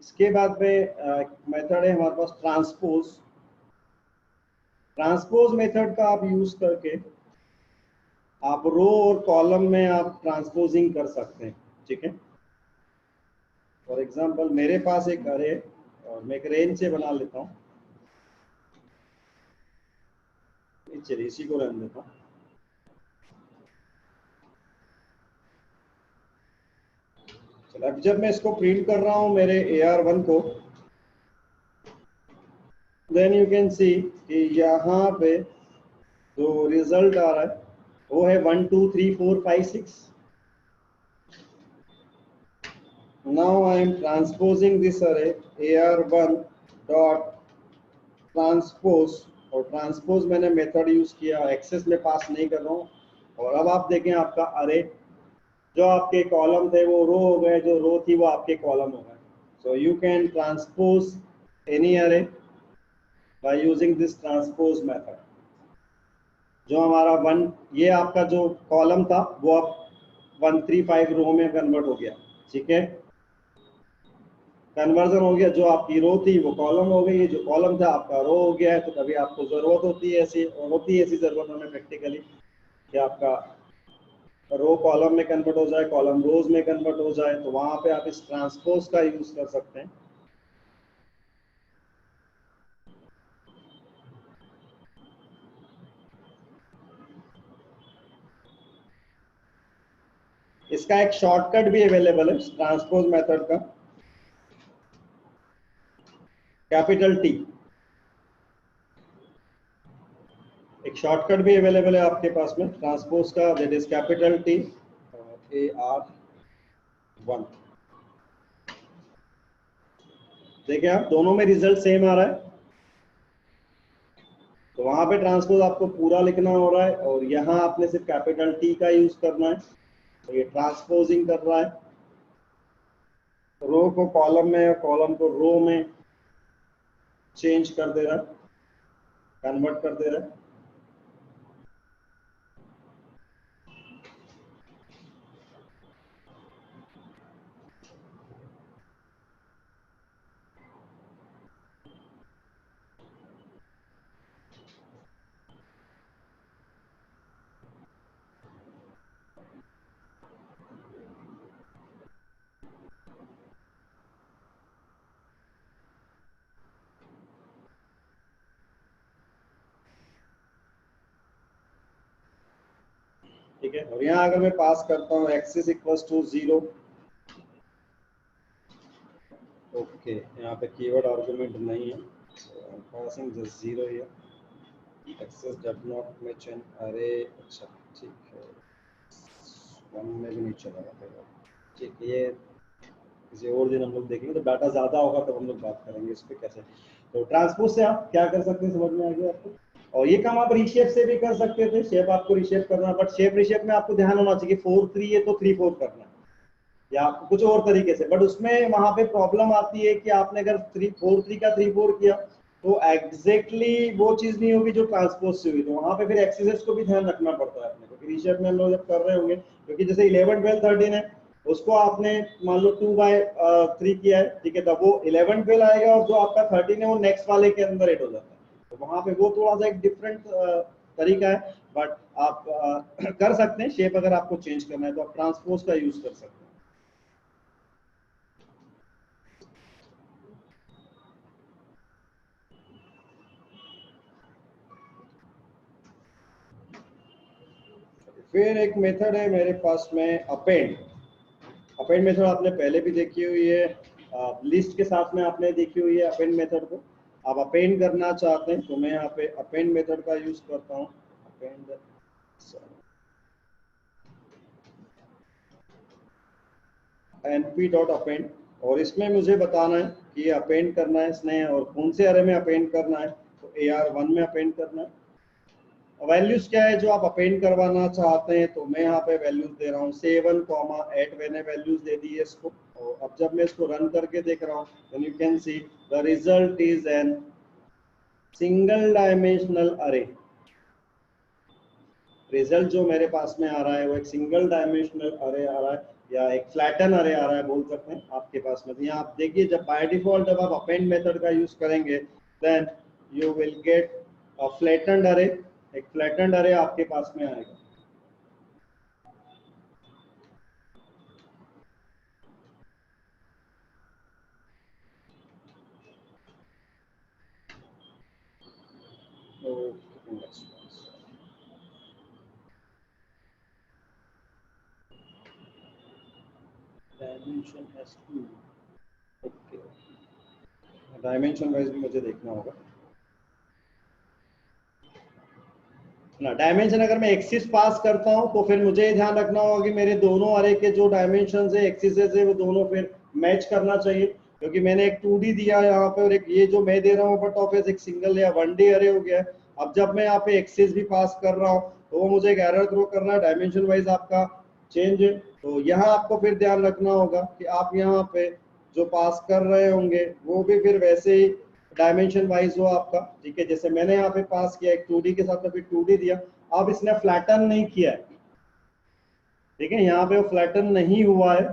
इसके बाद में मेथड है हमारे पास ट्रांसपोज। ट्रांसपोज मेथड का आप यूज करके आप रो और कॉलम में आप ट्रांसपोजिंग कर सकते हैं, ठीक है। फॉर एग्जांपल मेरे पास एक अरे, और मैं एक रेंज से बना लेता हूँ, चलिए इसी को रहने देता हूँ। चलो अब जब मैं इसको प्रिंट कर रहा हूँ मेरे AR1 को, देन यू कैन सी कि यहाँ पे जो रिजल्ट आ रहा है वो है 1 2 3 4 5 6। Now I am transposing this array AR1 dot transpose, और ट्रांसपोज मैंने मेथड यूज किया, एक्सेस में पास नहीं कर रहा हूँ। और अब आप देखें आपका अरे, जो आपके कॉलम थे वो रो हो गए, जो रो थी वो आपके कॉलम हो गए। So you can transpose any array by using this transpose method. जो हमारा वन, ये आपका जो कॉलम था वो अब 135 रो में कन्वर्ट हो गया, ठीक है, कन्वर्जन हो गया। जो आपकी रो थी वो कॉलम हो गई, जो कॉलम था आपका रो हो गया है। तो कभी आपको जरूरत होती है ऐसी, होती है ऐसी जरूरत हमें प्रैक्टिकली कि आपका रो कॉलम में कन्वर्ट हो जाए, कॉलम रोज में कन्वर्ट हो जाए, तो वहां पे आप इस ट्रांसपोज का यूज कर सकते हैं। इसका एक शॉर्टकट भी अवेलेबल है ट्रांसपोज मेथड का, कैपिटल टी। एक शॉर्टकट भी अवेलेबल है आपके पास में ट्रांसपोज का, that is capital T AR1। देखिए आप दोनों में रिजल्ट सेम आ रहा है, तो वहां पे ट्रांसपोज आपको पूरा लिखना हो रहा है, और यहाँ आपने सिर्फ कैपिटल टी का यूज करना है, तो ये ट्रांसपोजिंग कर रहा है, रो को कॉलम में और कॉलम को रो में चेंज कर दे रहा है, कन्वर्ट कर दे रहा है। ठीक है। और यहाँ अगर मैं पास करता हूँ एक्सिस इक्वल्स टू 0, ओके, यहाँ पे कीवर्ड आर्गुमेंट नहीं है, passing just 0 here, axis does not match an array. अच्छा ठीक है, वन में भी नहीं चला, ठीक, ये किसी और दिन हम लोग देखेंगे, तो डाटा ज़्यादा होगा तो हम लोग बात करेंगे इस पर कैसे। तो ट्रांसपोज से आप क्या कर सकते हैं, समझ में आ गया आपको। और ये काम आप रीशेप से भी कर सकते थे, शेप आपको रीशेप करना, बट शेप रीशेप में आपको ध्यान होना चाहिए 4-3 है तो 3-4 करना है, या कुछ और तरीके से। बट उसमें वहां पे प्रॉब्लम आती है कि आपने अगर 3-4-3 का 3-4 किया तो एग्जैक्टली वो चीज नहीं होगी जो ट्रांसपोज से हुई, तो वहां पे फिर एक्सेसेस को भी ध्यान रखना पड़ता है अपने को। रीशेप में हम लोग जब कर रहे होंगे, क्योंकि जैसे 11, 12, 13 है, उसको आपने मान लो 2/3 किया है, ठीक है, तब वो 11, 12 आएगा, और जो आपका 13 है वो नेक्स्ट वाले के अंदर एड हो जाता है। तो वहां पे वो थोड़ा सा एक डिफरेंट तरीका है, बट आप कर सकते हैं। शेप अगर आपको चेंज करना है तो आप ट्रांसपोज का यूज कर सकते हैं। फिर एक मेथड है मेरे पास में अपेंड। अपेंड मेथड आपने पहले भी देखी हुई है, लिस्ट के साथ में आपने देखी हुई है अपेंड मेथड को। आप अपेंड करना चाहते हैं तो मैं यहाँ पे अपेंड मेथड का यूज करता हूँ, अपेंड np.append, और इसमें मुझे बताना है कि ये अपेंड करना है इसने और कौन से अरे में अपेंड करना है। तो AR1 में अपेंड करना है। वैल्यूज क्या है जो आप अपेंड करवाना चाहते हैं, तो मैं यहाँ पे वैल्यूज दे रहा हूँ 7,8। मैंने वैल्यूज दे दी है इसको, और अब जब मैं इसको रन करके देख रहा हूँ, then you can see the result is an single dimensional अरे। रिजल्ट जो मेरे पास में आ रहा है वो एक सिंगल डायमेंशनल अरे आ रहा है, या एक फ्लैटन अरे आ रहा है बोल सकते हैं आपके पास में। यहाँ आप देखिए, जब बाय डिफॉल्ट जब आप अपेंड मेथड का यूज करेंगे, then you will get a flattened array. एक फ्लैटेंड अरे आपके पास में आएगा। तो dimension has two, okay, dimension wise भी मुझे देखना होगा ना। डायमेंशन अगर मैं एक्सिस पास करता हूं तो फिर मुझे ध्यान रखना होगा कि मेरे दोनों अरे के जो डायमेंशन है, एक्सिस है, वो दोनों फिर मैच करना चाहिए। क्योंकि मैंने एक 2D दिया यहाँ पे, और एक ये जो मैं दे रहा हूँ बट ऑफ एक सिंगल या 1D अरे हो गया है। अब जब मैं यहाँ पे एक्सिस भी पास कर रहा हूँ तो वो मुझे एक एरर थ्रो करना है, डायमेंशन वाइज आपका चेंज है। तो यहाँ आपको फिर ध्यान रखना होगा कि आप यहाँ पे जो पास कर रहे होंगे वो भी फिर वैसे ही डायमेंशन वाइज हो आपका, ठीक है। जैसे मैंने यहाँ पे पास किया एक 2D के साथ में, फिर 2D दिया। अब इसने फ्लैटन नहीं किया है, ठीक है, यहाँ पे वो फ्लैटन नहीं हुआ है।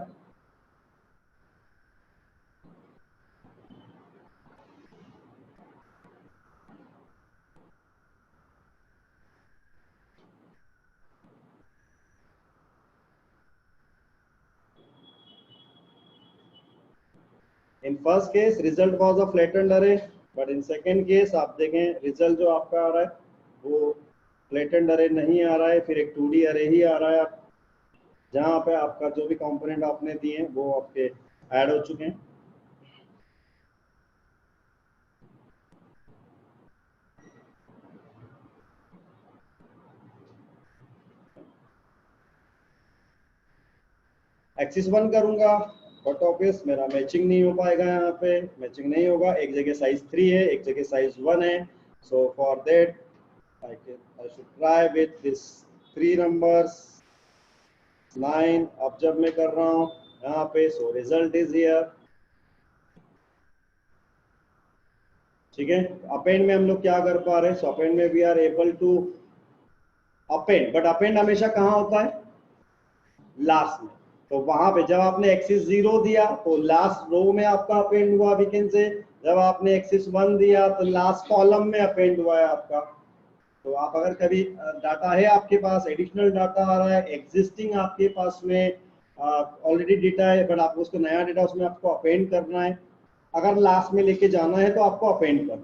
In first case result was a flattened अरे, बट इन सेकंड केस आप देखें रिजल्ट जो आपका आ रहा है वो फ्लैटेंड अरे नहीं आ रहा है, फिर एक 2D अरे ही आ रहा है। जहाँ पे आपका जो भी कंपोनेंट आपने दिए हैं वो आपके ऐड हो चुके हैं। एक्सिस 1 करूंगा बट ऑब्वियस मेरा मैचिंग नहीं हो पाएगा, यहाँ पे मैचिंग नहीं होगा। एक जगह साइज 3 है, एक जगह साइज 1 है। So for that I should try with this 3 numbers 9। अब जब मैं कर रहा हूँ यहाँ पे, सो रिजल्ट इज हियर, ठीक है। अपेंड में हम लोग क्या कर पा रहे हैं, सो अपेंड में we are able to append, but append हमेशा कहाँ होता है, लास्ट में। तो वहां पे जब आपने एक्सिस 0 दिया तो लास्ट रो में आपका अपेंड हुआ वीकेंड से, जब आपने एक्सिस 1 दिया तो लास्ट कॉलम में अपेंड हुआ है आपका। तो आप अगर कभी डाटा है आपके पास, एडिशनल डाटा आ रहा है, एग्जिस्टिंग आपके पास में ऑलरेडी डेटा है, बट आपको उसको नया डेटा उसमें आपको अपेंड करना है, अगर लास्ट में लेके जाना है तो आपको अपेंड करना।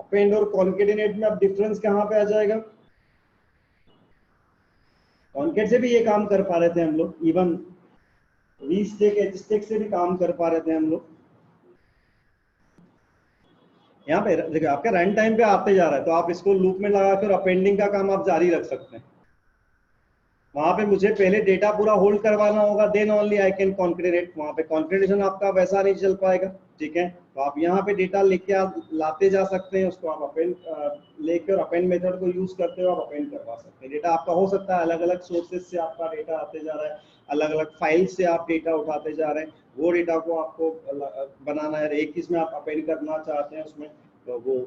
अपेंड और कॉन्केटिनेट में अब डिफरेंस कहाँ पे आ जाएगा? कॉन्केट से भी ये काम कर पा रहे थे हम लोग, even we stack H stack से भी काम कर पा रहे थे हम लोग। यहाँ पे देखिए आपका रन टाइम पे आते जा रहा है, तो आप इसको लूप में लगाकर अपेंडिंग का काम आप जारी रख सकते हैं। वहां पे मुझे पहले डेटा पूरा होल्ड करवाना होगा, then only I can concatenate. वहां पे कॉन्केटिनेशन आपका वैसा नहीं चल पाएगा, ठीक है। तो आप यहाँ पे डेटा लेके आप लाते जा सकते हैं, उसको आप अपेंड लेकर अपेंड मेथड को यूज करते हो, आप अपेंड करवा सकते हैं। डेटा आपका हो सकता है अलग अलग सोर्सेज से आपका डेटा आते जा रहा है, अलग अलग फाइल से आप डेटा उठाते जा रहे हैं, वो डेटा को आपको बनाना है, एक इसमें आप अपेंड करना चाहते हैं उसमें, तो वो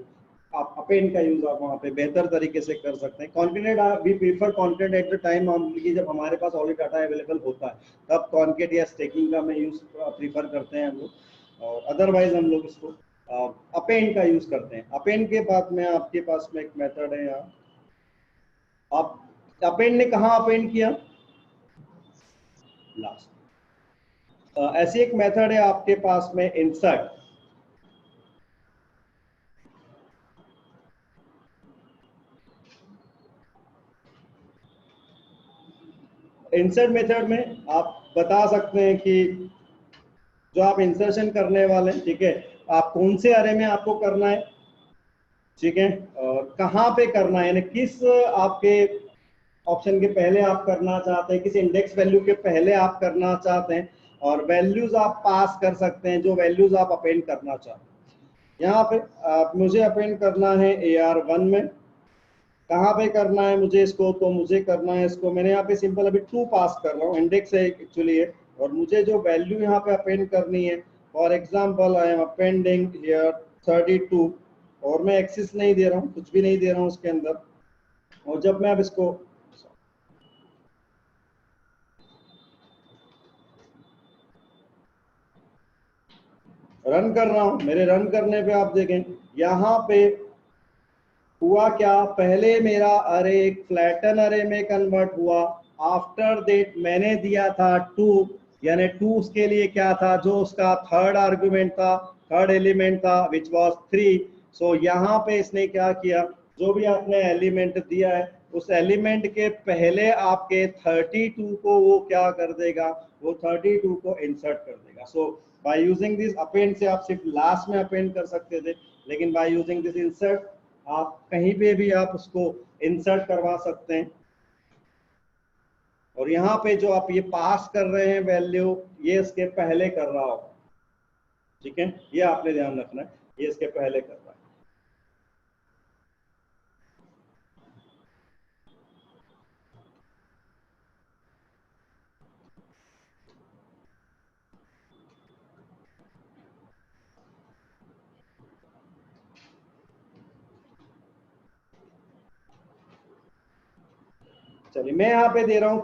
आप अपेंड का यूज आप वहाँ पे बेहतर तरीके से कर सकते हैं। Concat we prefer concat at the time जब हमारे पास ऑलरेडी डाटा अवेलेबल होता है, तब कॉन्केट या स्टैकिंग का मैं यूज प्रीफर करते हैं हम लोग, और अदरवाइज हम लोग इसको अपेंड का यूज करते हैं। अपेंड के बाद में आपके पास में एक मेथड है यहाँ, आप अपेंड ने कहाँ अपेंड किया? लास्ट। ऐसी एक मेथड है आपके पास में इंसर्ट। इंसर्ट मेथड में आप बता सकते हैं कि जो आप इंसर्शन करने वाले हैं, ठीक है, आप कौन से अरे में आपको करना है, ठीक है, और कहाँ पे करना है, यानी किस आपके ऑप्शन के पहले आप करना चाहते हैं, किस इंडेक्स वैल्यू के पहले आप करना चाहते हैं, और वैल्यूज आप पास कर सकते हैं जो वैल्यूज आप अपेंड करना चाहते हैं। यहाँ पे मुझे अपेंड करना है AR1 में, कहाँ पे करना है मुझे इसको, तो मुझे करना है इसको, मैंने यहाँ पे सिंपल अभी 2 पास कर रहा हूँ, इंडेक्स है एक्चुअली है, और मुझे जो वैल्यू यहाँ पे अपेंड करनी है, for example I am appending here 32, और मैं एक्सिस नहीं दे रहा हूँ, कुछ भी नहीं दे रहा हूँ उसके अंदर। और जब मैं अब इसको रन कर रहा हूँ, मेरे रन करने पे आप देखें यहाँ पे हुआ क्या, पहले मेरा अरे एक फ्लैटन अरे में कन्वर्ट हुआ, आफ्टर दैट मैंने दिया था 2, यानी 2 उसके लिए क्या था, जो उसका थर्ड आर्गुमेंट था, थर्ड एलिमेंट था, विच वाज 3। सो यहाँ पे इसने क्या किया, जो भी आपने एलिमेंट दिया है उस एलिमेंट के पहले आपके 32 को वो क्या कर देगा, वो 32 को इंसर्ट कर देगा। सो बाय यूजिंग दिस अपेंड से आप सिर्फ लास्ट में अपेंड कर सकते थे, लेकिन बाय यूजिंग दिस इंसर्ट आप कहीं पे भी आप उसको इंसर्ट करवा सकते हैं। और यहाँ पे जो आप ये पास कर रहे हैं वैल्यू, ये इसके पहले कर रहा होगा, ठीक है, ये आपने ध्यान रखना है, ये इसके पहले कर रहा है। चलिए मैं यहाँ पे दे रहा हूँ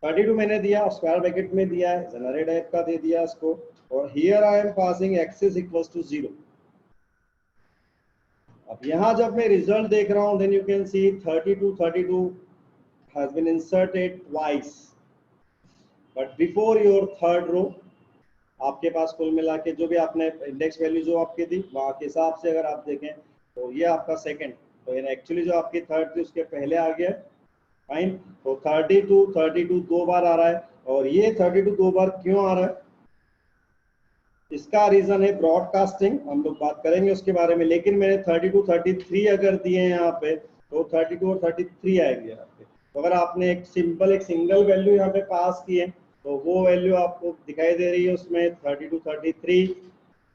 32 मैंने दिया, स्क्वायर ब्रैकेट में दिया है, जनरेट टाइप का दे दिया इसको, और here I am passing axis equals to 0। अब यहाँ जब मैं रिजल्ट देख रहा हूँ, then you can see 32 has been inserted twice, but before your third row आपके पास कुल मिला के जो भी आपने इंडेक्स वैल्यू जो आपकी थी वहां के हिसाब से अगर आप देखें तो ये आपका सेकंड, तो एक्चुअली जो आपकी थर्ड थी उसके पहले आ गया, फाइन। तो 32 दो बार आ रहा है, और ये 32 दो बार क्यों आ रहा है, इसका रीजन है ब्रॉडकास्टिंग, हम लोग बात करेंगे उसके बारे में। लेकिन मैंने 32 33 अगर दिए यहाँ पे, तो 32 और 33 आएंगे यहाँ पे। तो अगर आपने एक सिंगल वैल्यू यहाँ पे पास की है, तो वो वैल्यू आपको दिखाई दे रही है उसमें 32 33,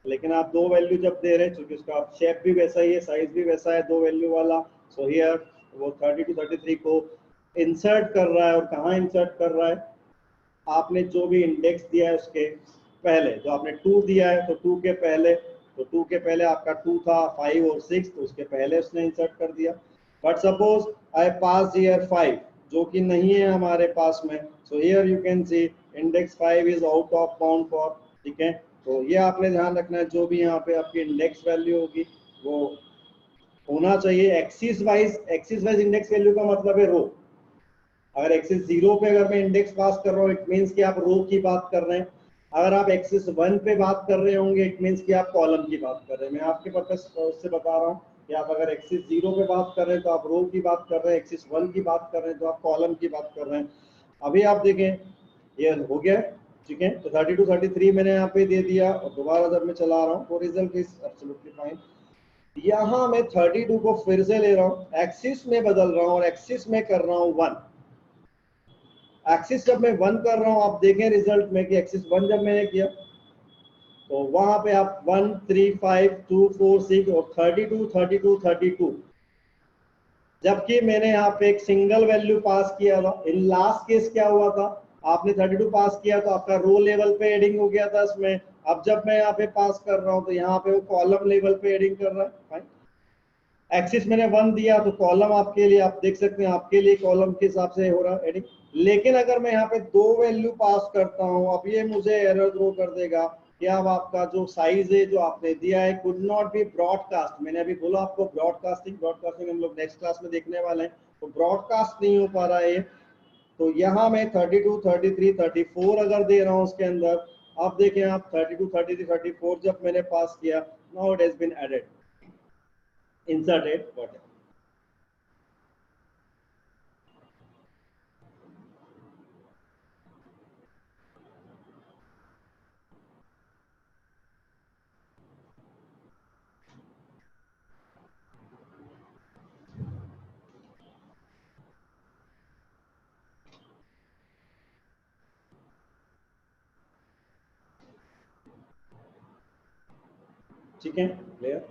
लेकिन आप दो वैल्यू जब दे रहे हैं, क्योंकि उसका शेप भी वैसा ही है, साइज भी वैसा है, दो वैल्यू वाला, सो हियर वो 32 33 को इंसर्ट कर रहा है। और कहाँ इंसर्ट कर रहा है, आपने जो भी इंडेक्स दिया है उसके पहले, जो आपने 2 दिया है तो 2 के पहले, तो 2 के पहले आपका 2 था 5 और 6, तो उसके पहले उसने इंसर्ट कर दिया। But suppose I pass here 5, जो कि नहीं है हमारे पास में, so here you can C index 5 is out of bound for, ठीक है। तो ये आपने ध्यान रखना है, जो भी यहाँ पे आपकी इंडेक्स वैल्यू होगी वो होना चाहिए एक्सिस वाइज इंडेक्स वैल्यू का मतलब है रो। अगर एक्सिस 0 पे अगर मैं इंडेक्स पास कर रहा हूँ, इट मींस कि आप रो की बात कर रहे हैं। अगर आप एक्सिस 1 पे बात कर रहे होंगे इट मीन्स कि आप कॉलम की बात कर रहे हैं। मैं आपके पर्पस से बता रहा हूँ कि आप अगर एक्सिस 0 पे बात कर रहे हैं तो आप रो की बात कर रहे हैं, एक्सिस 1 की बात कर रहे हैं तो आप कॉलम की बात कर रहे हैं। अभी आप देखें ये हो गया, ठीक है। तो 32 33 मैंने यहाँ पे दे दिया और दोबारा जब मैं चला रहा हूँ तो रिजल्ट इज एब्सोल्युटली फाइन। यहाँ मैं 32 को फिर से ले रहा हूँ, एक्सिस में बदल रहा हूँ और एक्सिस में कर रहा हूँ 1। एक्सिस जब मैं 1 कर रहा हूँ आप देखें रिजल्ट में कि एक्सिस 1 जब मैंने किया तो वहां पे आप 1 3 5 2 4 6 और 32 32 32, जबकि मैंने यहाँ पे एक सिंगल वैल्यू पास किया था। इन लास्ट केस क्या हुआ था, आपने 32 पास किया तो आपका रो लेवल पे एडिंग हो गया था इसमें। अब जब मैं यहाँ पे पास कर रहा हूँ तो यहाँ पे वो कॉलम लेवल पे एडिंग कर रहा है। एक्सिस मैंने 1 दिया तो कॉलम आपके लिए आप देख सकते हैं आपके लिए कॉलम के हिसाब से हो रहा है एडिंग। लेकिन अगर मैं यहाँ पे 2 वैल्यू पास करता हूँ अब ये मुझे एरर थ्रो कर देगा कि अब आपका जो साइज है जो आपने दिया है कुड नॉट बी ब्रॉडकास्ट। मैंने अभी बोला आपको ब्रॉडकास्टिंग हम लोग नेक्स्ट क्लास में देखने वाले हैं, तो ब्रॉडकास्ट नहीं हो पा रहा है। तो यहाँ मैं 32 33 34 अगर दे रहा हूँ उसके अंदर, अब देखें आप 32 33 34 जब मैंने पास किया now it has been added inserted whatever। ठीक है क्लियर।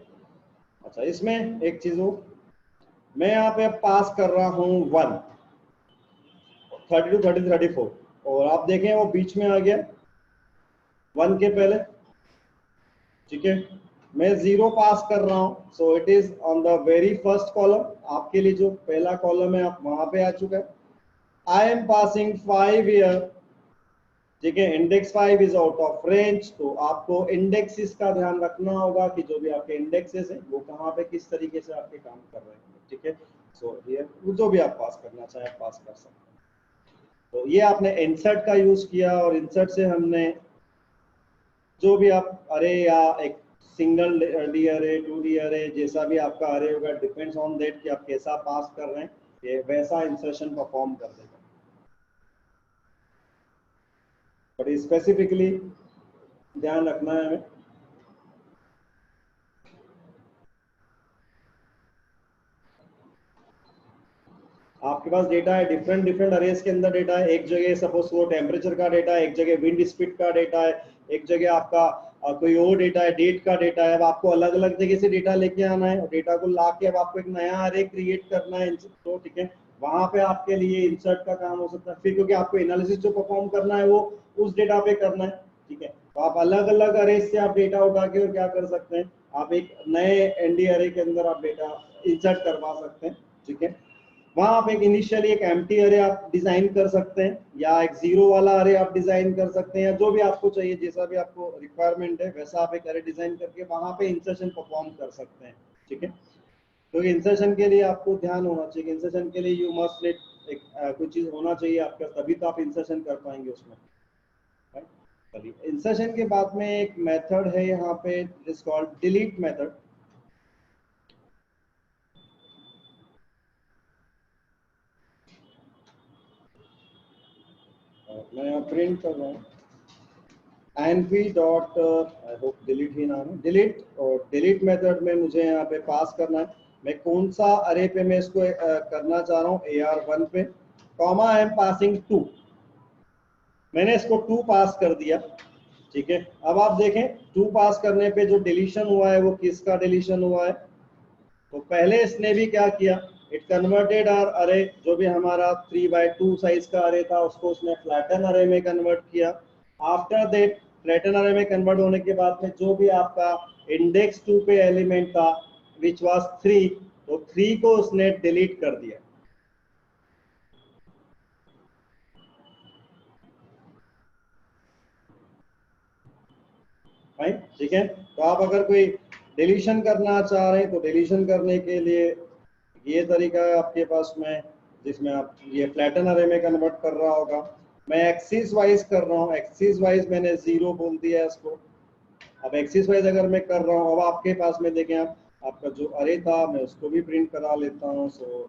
अच्छा इसमें एक चीज हो, मैं यहाँ पे पास कर रहा हूँ 1 32 30 34 और आप देखें वो बीच में आ गया 1 के पहले, ठीक है। मैं 0 पास कर रहा हूँ so it is on the very first column, आपके लिए जो पहला कॉलम है आप वहां पे आ चुका है। आई एम पासिंग 5 ईयर, ठीक है। Index 5 is out of range, तो आपको इंडेक्सेस का ध्यान रखना होगा कि जो भी आपके इंडेक्सेस है वो कहाँ पे किस तरीके से आपके काम कर रहे हैं, ठीक है। सो ये जो भी आप पास करना चाहे आप पास कर सकते हैं। तो ये आपने इंसर्ट का यूज किया और इंसर्ट से हमने जो भी आप अरे या एक सिंगल डी अरे 2D अरे जैसा भी आपका अरे होगा डिपेंड्स ऑन दैट कि आप कैसा पास कर रहे हैं, ये वैसा इंसर्शन परफॉर्म कर देगा। बट स्पेसिफिकली ध्यान रखना है हमें। आपके पास डेटा है डिफरेंट डिफरेंट अरेज के अंदर डेटा है, एक जगह सपोज वो टेम्परेचर का डेटा है, एक जगह विंड स्पीड का डेटा है, एक जगह आपका कोई और डेटा है, डेट का डेटा है। अब आपको अलग अलग जगह से डेटा लेके आना है और डेटा को ला के अब आपको एक नया अरे क्रिएट करना है, तो ठीक है वहां पे आपके लिए इंसर्ट का काम हो सकता है फिर, क्योंकि आपको एनालिसिस जो परफॉर्म करना है वो उस डेटा पे करना है, ठीक है। तो आप अलग अलग अरेज से आप डेटा उठा के और क्या कर सकते हैं, आप एक नए एनडी अरे के अंदर आप डेटा इंसर्ट करवा सकते हैं, ठीक है। वहां आप एक इनिशियली एक एम्प्टी अरे आप डिजाइन कर सकते हैं या एक जीरो वाला अरे आप डिजाइन कर सकते हैं, या जो भी आपको चाहिए जैसा भी आपको रिक्वायरमेंट है वैसा आप एक अरे डिजाइन करके वहां पे इंसर्शन परफॉर्म कर सकते हैं, ठीक है। तो इंसर्शन के लिए आपको ध्यान होना चाहिए, इंसर्शन के लिए यू मस्ट नेट एक कुछ चीज होना चाहिए आपका, तभी तो आप इंसर्शन कर पाएंगे उसमें। इंसर्शन के बाद में एक मेथड है यहाँ पे इज कॉल्ड डिलीट मेथड। मैं यहाँ प्रिंट कर रहा हूँ NP dot I hope delete ही नाम है डिलीट, और डिलीट मेथड में मुझे यहाँ पे पास करना है मैं कौन सा अरे पे मैं इसको करना चाह रहा हूँ AR1 पे, कॉमा आई एम पासिंग 2, मैंने इसको 2 पास कर दिया, ठीक है। अब आप देखें 2 पास करने पे जो डिलीशन हुआ है वो किसका डिलीशन हुआ है, तो पहले इसने भी क्या किया, इट कन्वर्टेड आर अरे जो भी हमारा 3/2 साइज का अरे था उसको उसने फ्लैटन अरे में कन्वर्ट किया। आफ्टर दैट फ्लैटन अरे में कन्वर्ट होने के बाद में जो भी आपका इंडेक्स 2 पे एलिमेंट था विच वाज 3, तो 3 को उसने डिलीट कर दिया, राइट, ठीक है। तो आप अगर कोई डिलीशन करना चाह रहे हैं तो डिलीशन करने के लिए ये तरीका है आपके पास में जिसमें आप ये फ्लैटन अरे में कन्वर्ट कर रहा होगा, मैं एक्सिस वाइज कर रहा हूँ, एक्सिस वाइज मैंने 0 बोल दिया है इसको। अब एक्सिस वाइज अगर मैं कर रहा हूँ, अब आपके पास में देखें आप, आपका जो अरे था मैं उसको भी प्रिंट करा लेता हूँ। So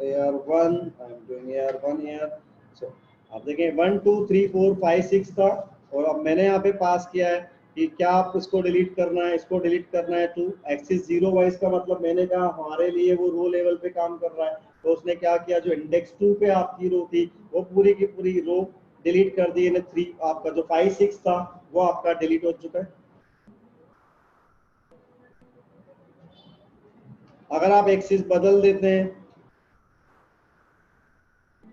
air 1 I am doing air 1 here. So आप देखें 1 2 3 4 5 6 था, और अब मैंने यहाँ पे पास किया है कि क्या आप इसको डिलीट करना है, इसको डिलीट करना है टू एक्सिस 0 वाइज का मतलब मैंने कहा हमारे लिए वो रो लेवल पे काम कर रहा है, तो उसने क्या किया, जो इंडेक्स 2 पे आपकी रो थी वो पूरी की पूरी रो डिलीट कर दी है। 3 आपका जो 5 6 था वो आपका डिलीट हो चुका है। अगर आप एक्सिस बदल देते हैं,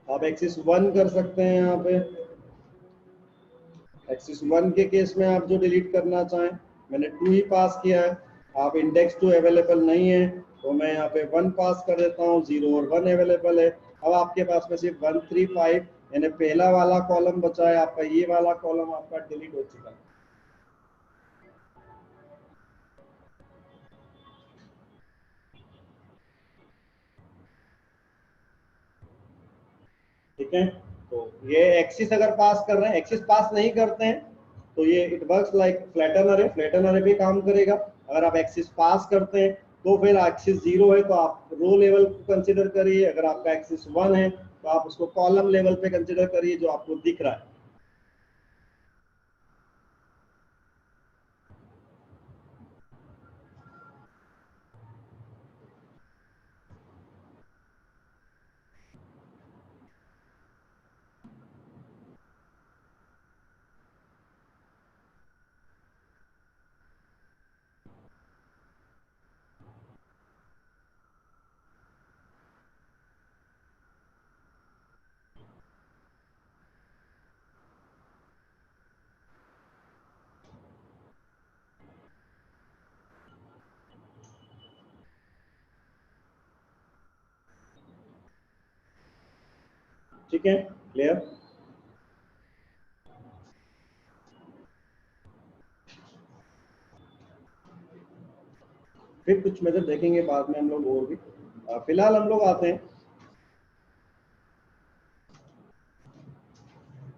आप एक्सिस 1 कर सकते हैं। यहाँ पे एक्सिस 1 के केस में आप जो डिलीट करना चाहें, मैंने 2 ही पास किया है। आप इंडेक्स 2 अवेलेबल नहीं है तो मैं यहाँ पे 1 पास कर देता हूँ, 0 और 1 अवेलेबल है। अब आपके पास में सिर्फ 1 3 5 यानी पहला वाला कॉलम बचा है आपका, ये वाला कॉलम आपका डिलीट हो चुका है। ठीक है, तो ये एक्सिस अगर पास कर रहे हैं, एक्सिस पास नहीं करते हैं तो ये इट वर्क्स लाइक फ्लैटन अरे, फ्लैटन अरे भी काम करेगा। अगर आप एक्सिस पास करते हैं तो फिर एक्सिस 0 है तो आप रो लेवल को कंसिडर करिए, अगर आपका एक्सिस 1 है तो आप उसको कॉलम लेवल पे कंसिडर करिए जो आपको दिख रहा है। ठीक है, क्लियर। फिर कुछ मेथड देखेंगे बाद में हम लोग और भी। फिलहाल हम लोग आते हैं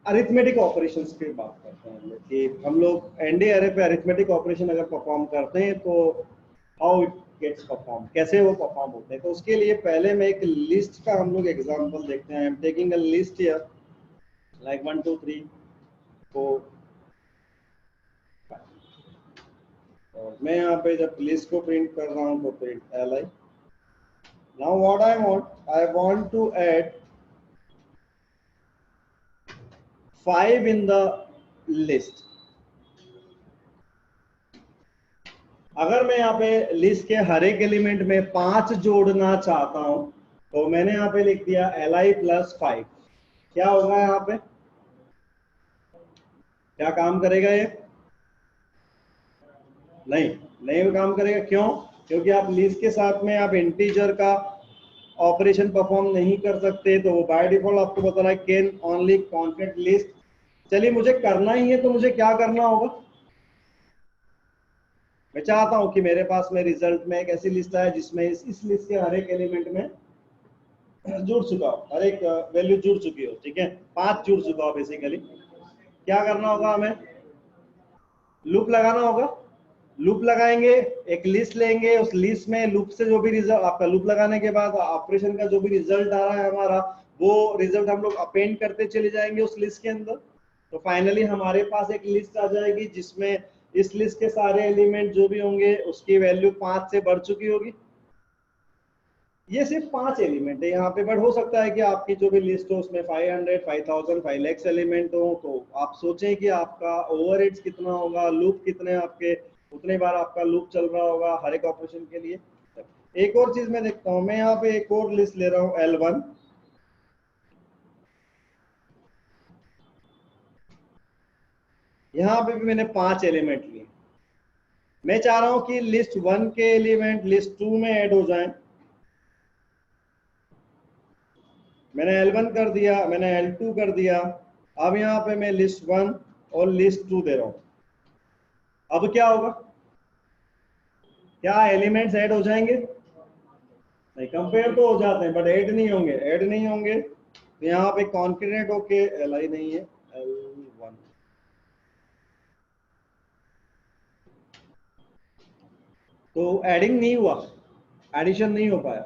अरिथमेटिक ऑपरेशंस की बात करते हैं हम लोग, कि हम लोग एनडी अरे पे अरिथमेटिक ऑपरेशन अगर परफॉर्म करते हैं तो हाउ इट गेट्स परफॉर्म, कैसे वो परफॉर्म होते हैं। तो उसके लिए पहले मैं एक लिस्ट का हम लोग एग्जांपल देखते हैं। I am taking a list here like 1 2 3 4 5। और मैं यहाँ पे जब लिस्ट को प्रिंट कर रहा हूँ तो print L I. Now what I want to add 5 in the list. अगर मैं यहाँ पे लिस्ट के हर एक एलिमेंट में 5 जोड़ना चाहता हूं तो मैंने यहाँ पे लिख दिया li प्लस 5। क्या होगा यहाँ पे, क्या काम करेगा ये? नहीं, नहीं काम करेगा। क्यों? क्योंकि आप लिस्ट के साथ में आप इंटीजर का ऑपरेशन परफॉर्म नहीं कर सकते, तो वो बाय डिफॉल्ट आपको बता रहा है कैन ओनली कॉन्केट लिस्ट। चलिए मुझे करना ही है तो मुझे क्या करना होगा, मैं चाहता हूं कि मेरे पास में रिजल्ट में एक ऐसी लिस्ट आए जिसमें इस लिस्ट के हर एक एलिमेंट में जुड़ चुका हो, हर एक वैल्यू जुड़ चुकी हो। ठीक है, 5 जुड़ चुका हो बेसिकली। क्या करना होगा, हमें लूप लगाना होगा। लूप लगाएंगे, एक लिस्ट लेंगे, उस लिस्ट में लूप से जो भी रिजल्ट आपका, लूप लगाने के बाद ऑपरेशन का जो भी रिजल्ट आ रहा है हमारा, वो रिजल्ट हम लोग अपेंड करते चले जाएंगे उस लिस्ट के अंदर। तो फाइनली हमारे पास एक लिस्ट आ जाएगी जिसमें इस लिस्ट के सारे एलिमेंट जो भी होंगे उसकी वैल्यू 5 से बढ़ चुकी होगी। ये सिर्फ 5 एलिमेंट है यहाँ पे, बट हो सकता है कि आपकी जो भी लिस्ट हो उसमें 500 5000 5 लाख एलिमेंट हो, तो आप सोचें कि आपका ओवरहेड्स कितना होगा, लूप कितने आपके, उतने बार आपका लूप चल रहा होगा हर एक ऑपरेशन के लिए। एक और चीज मैं देखता हूँ, मैं यहाँ पे एक और लिस्ट ले रहा हूँ L1। यहाँ पे भी मैंने 5 एलिमेंट लिए। मैं चाह रहा हूँ कि लिस्ट 1 के एलिमेंट लिस्ट 2 में ऐड हो जाएं। मैंने L1 कर दिया, मैंने L2 कर दिया। अब यहाँ पे मैं लिस्ट 1 और लिस्ट 2 दे रहा हूँ। अब क्या होगा, क्या एलिमेंट्स ऐड हो जाएंगे? नहीं, कंपेयर तो हो जाते हैं बट ऐड नहीं होंगे, ऐड नहीं होंगे। यहाँ पे कॉन्केटेनेट होके li नहीं है, L1। तो एडिंग नहीं हुआ, एडिशन नहीं हो पाया,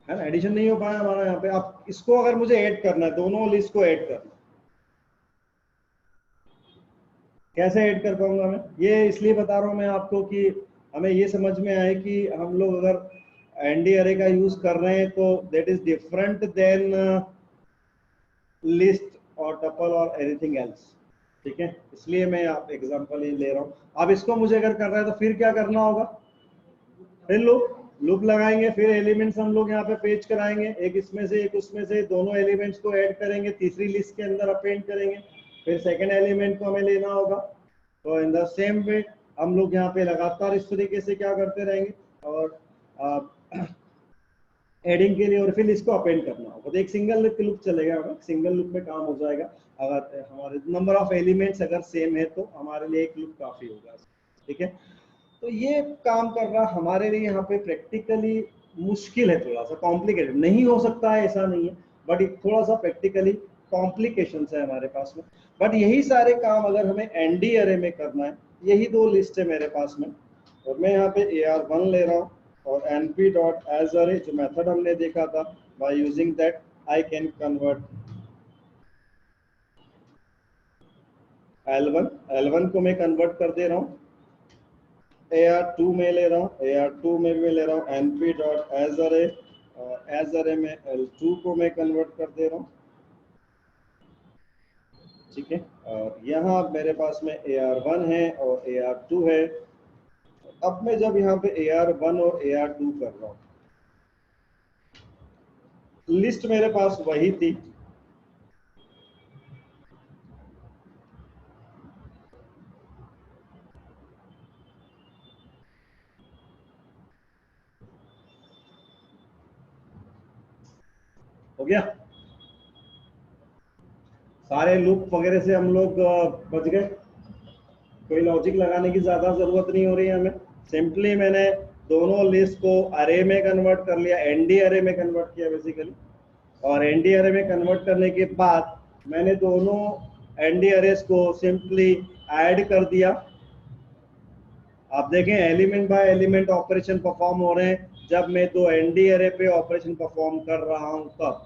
है ना, एडिशन नहीं हो पाया हमारा यहाँ पे। अब इसको अगर मुझे ऐड करना है, दोनों लिस्ट को ऐड करना, कैसे ऐड कर पाऊंगा मैं? ये इसलिए बता रहा हूँ मैं आपको कि हमें ये समझ में आए कि हम लोग अगर एनडी अरे का यूज कर रहे हैं तो that is different than list और टपल और एनीथिंग एल्स, ठीक है। इसलिए मैं आप एग्जांपल ही ले रहा हूँ। अब इसको मुझे अगर करना है तो फिर क्या करना होगा, फिर लूप लगाएंगे, फिर एलिमेंट्स हम लोग यहाँ पे पेज कराएंगे, एक इसमें से एक उसमें से, दोनों एलिमेंट्स को ऐड करेंगे, तीसरी लिस्ट के अंदर अपेंड करेंगे, फिर सेकंड एलिमेंट को हमें लेना होगा। तो इन द सेम वे हम लोग यहाँ पे लगातार इस तरीके से क्या करते रहेंगे, और एडिंग के लिए और फिर इसको अपेंड करना होगा। तो एक सिंगल लूप चलेगा, हमें सिंगल लूप में काम हो जाएगा। अगर हमारे नंबर ऑफ एलिमेंट्स अगर सेम है तो हमारे लिए एक लूप काफी होगा, ठीक है। तो ये काम करना हमारे लिए यहाँ पे प्रैक्टिकली मुश्किल है, थोड़ा सा कॉम्प्लिकेटेड, नहीं हो सकता है ऐसा नहीं है, बट थोड़ा सा प्रैक्टिकली कॉम्प्लिकेशन है हमारे पास में। बट यही सारे काम अगर हमें एनडी अरे में करना है, यही दो लिस्ट है मेरे पास में, और मैं यहाँ पे AR1 ले रहा हूँ और np.asArray जो मेथड हमने देखा था, by using that I can convert L1 को मैं कन्वर्ट कर दे रहा हूँ, AR2 में ले रहा हूँ, AR2 में भी ले रहा हूँ np.asArray, और asArray में L2 को मैं कन्वर्ट कर दे रहा हूँ, ठीक है। और यहाँ मेरे पास में AR1 है और AR2 है। अब मैं जब यहाँ पे AR1 और AR2 कर रहा हूँ, लिस्ट मेरे पास वही थी, हो गया, सारे लूप वगैरह से हम लोग बच गए, कोई लॉजिक लगाने की ज्यादा जरूरत नहीं हो रही है हमें। सिंपली मैंने दोनों लिस्ट को अरे में कन्वर्ट कर लिया, एनडी अरे में कन्वर्ट किया बेसिकली, और एनडी अरे में कन्वर्ट करने के बाद मैंने दोनों एनडी अरेज को सिंपली ऐड कर दिया। आप देखें element by element operation perform हो रहे हैं जब मैं दो एनडी अरे पे ऑपरेशन परफॉर्म कर रहा हूं तब,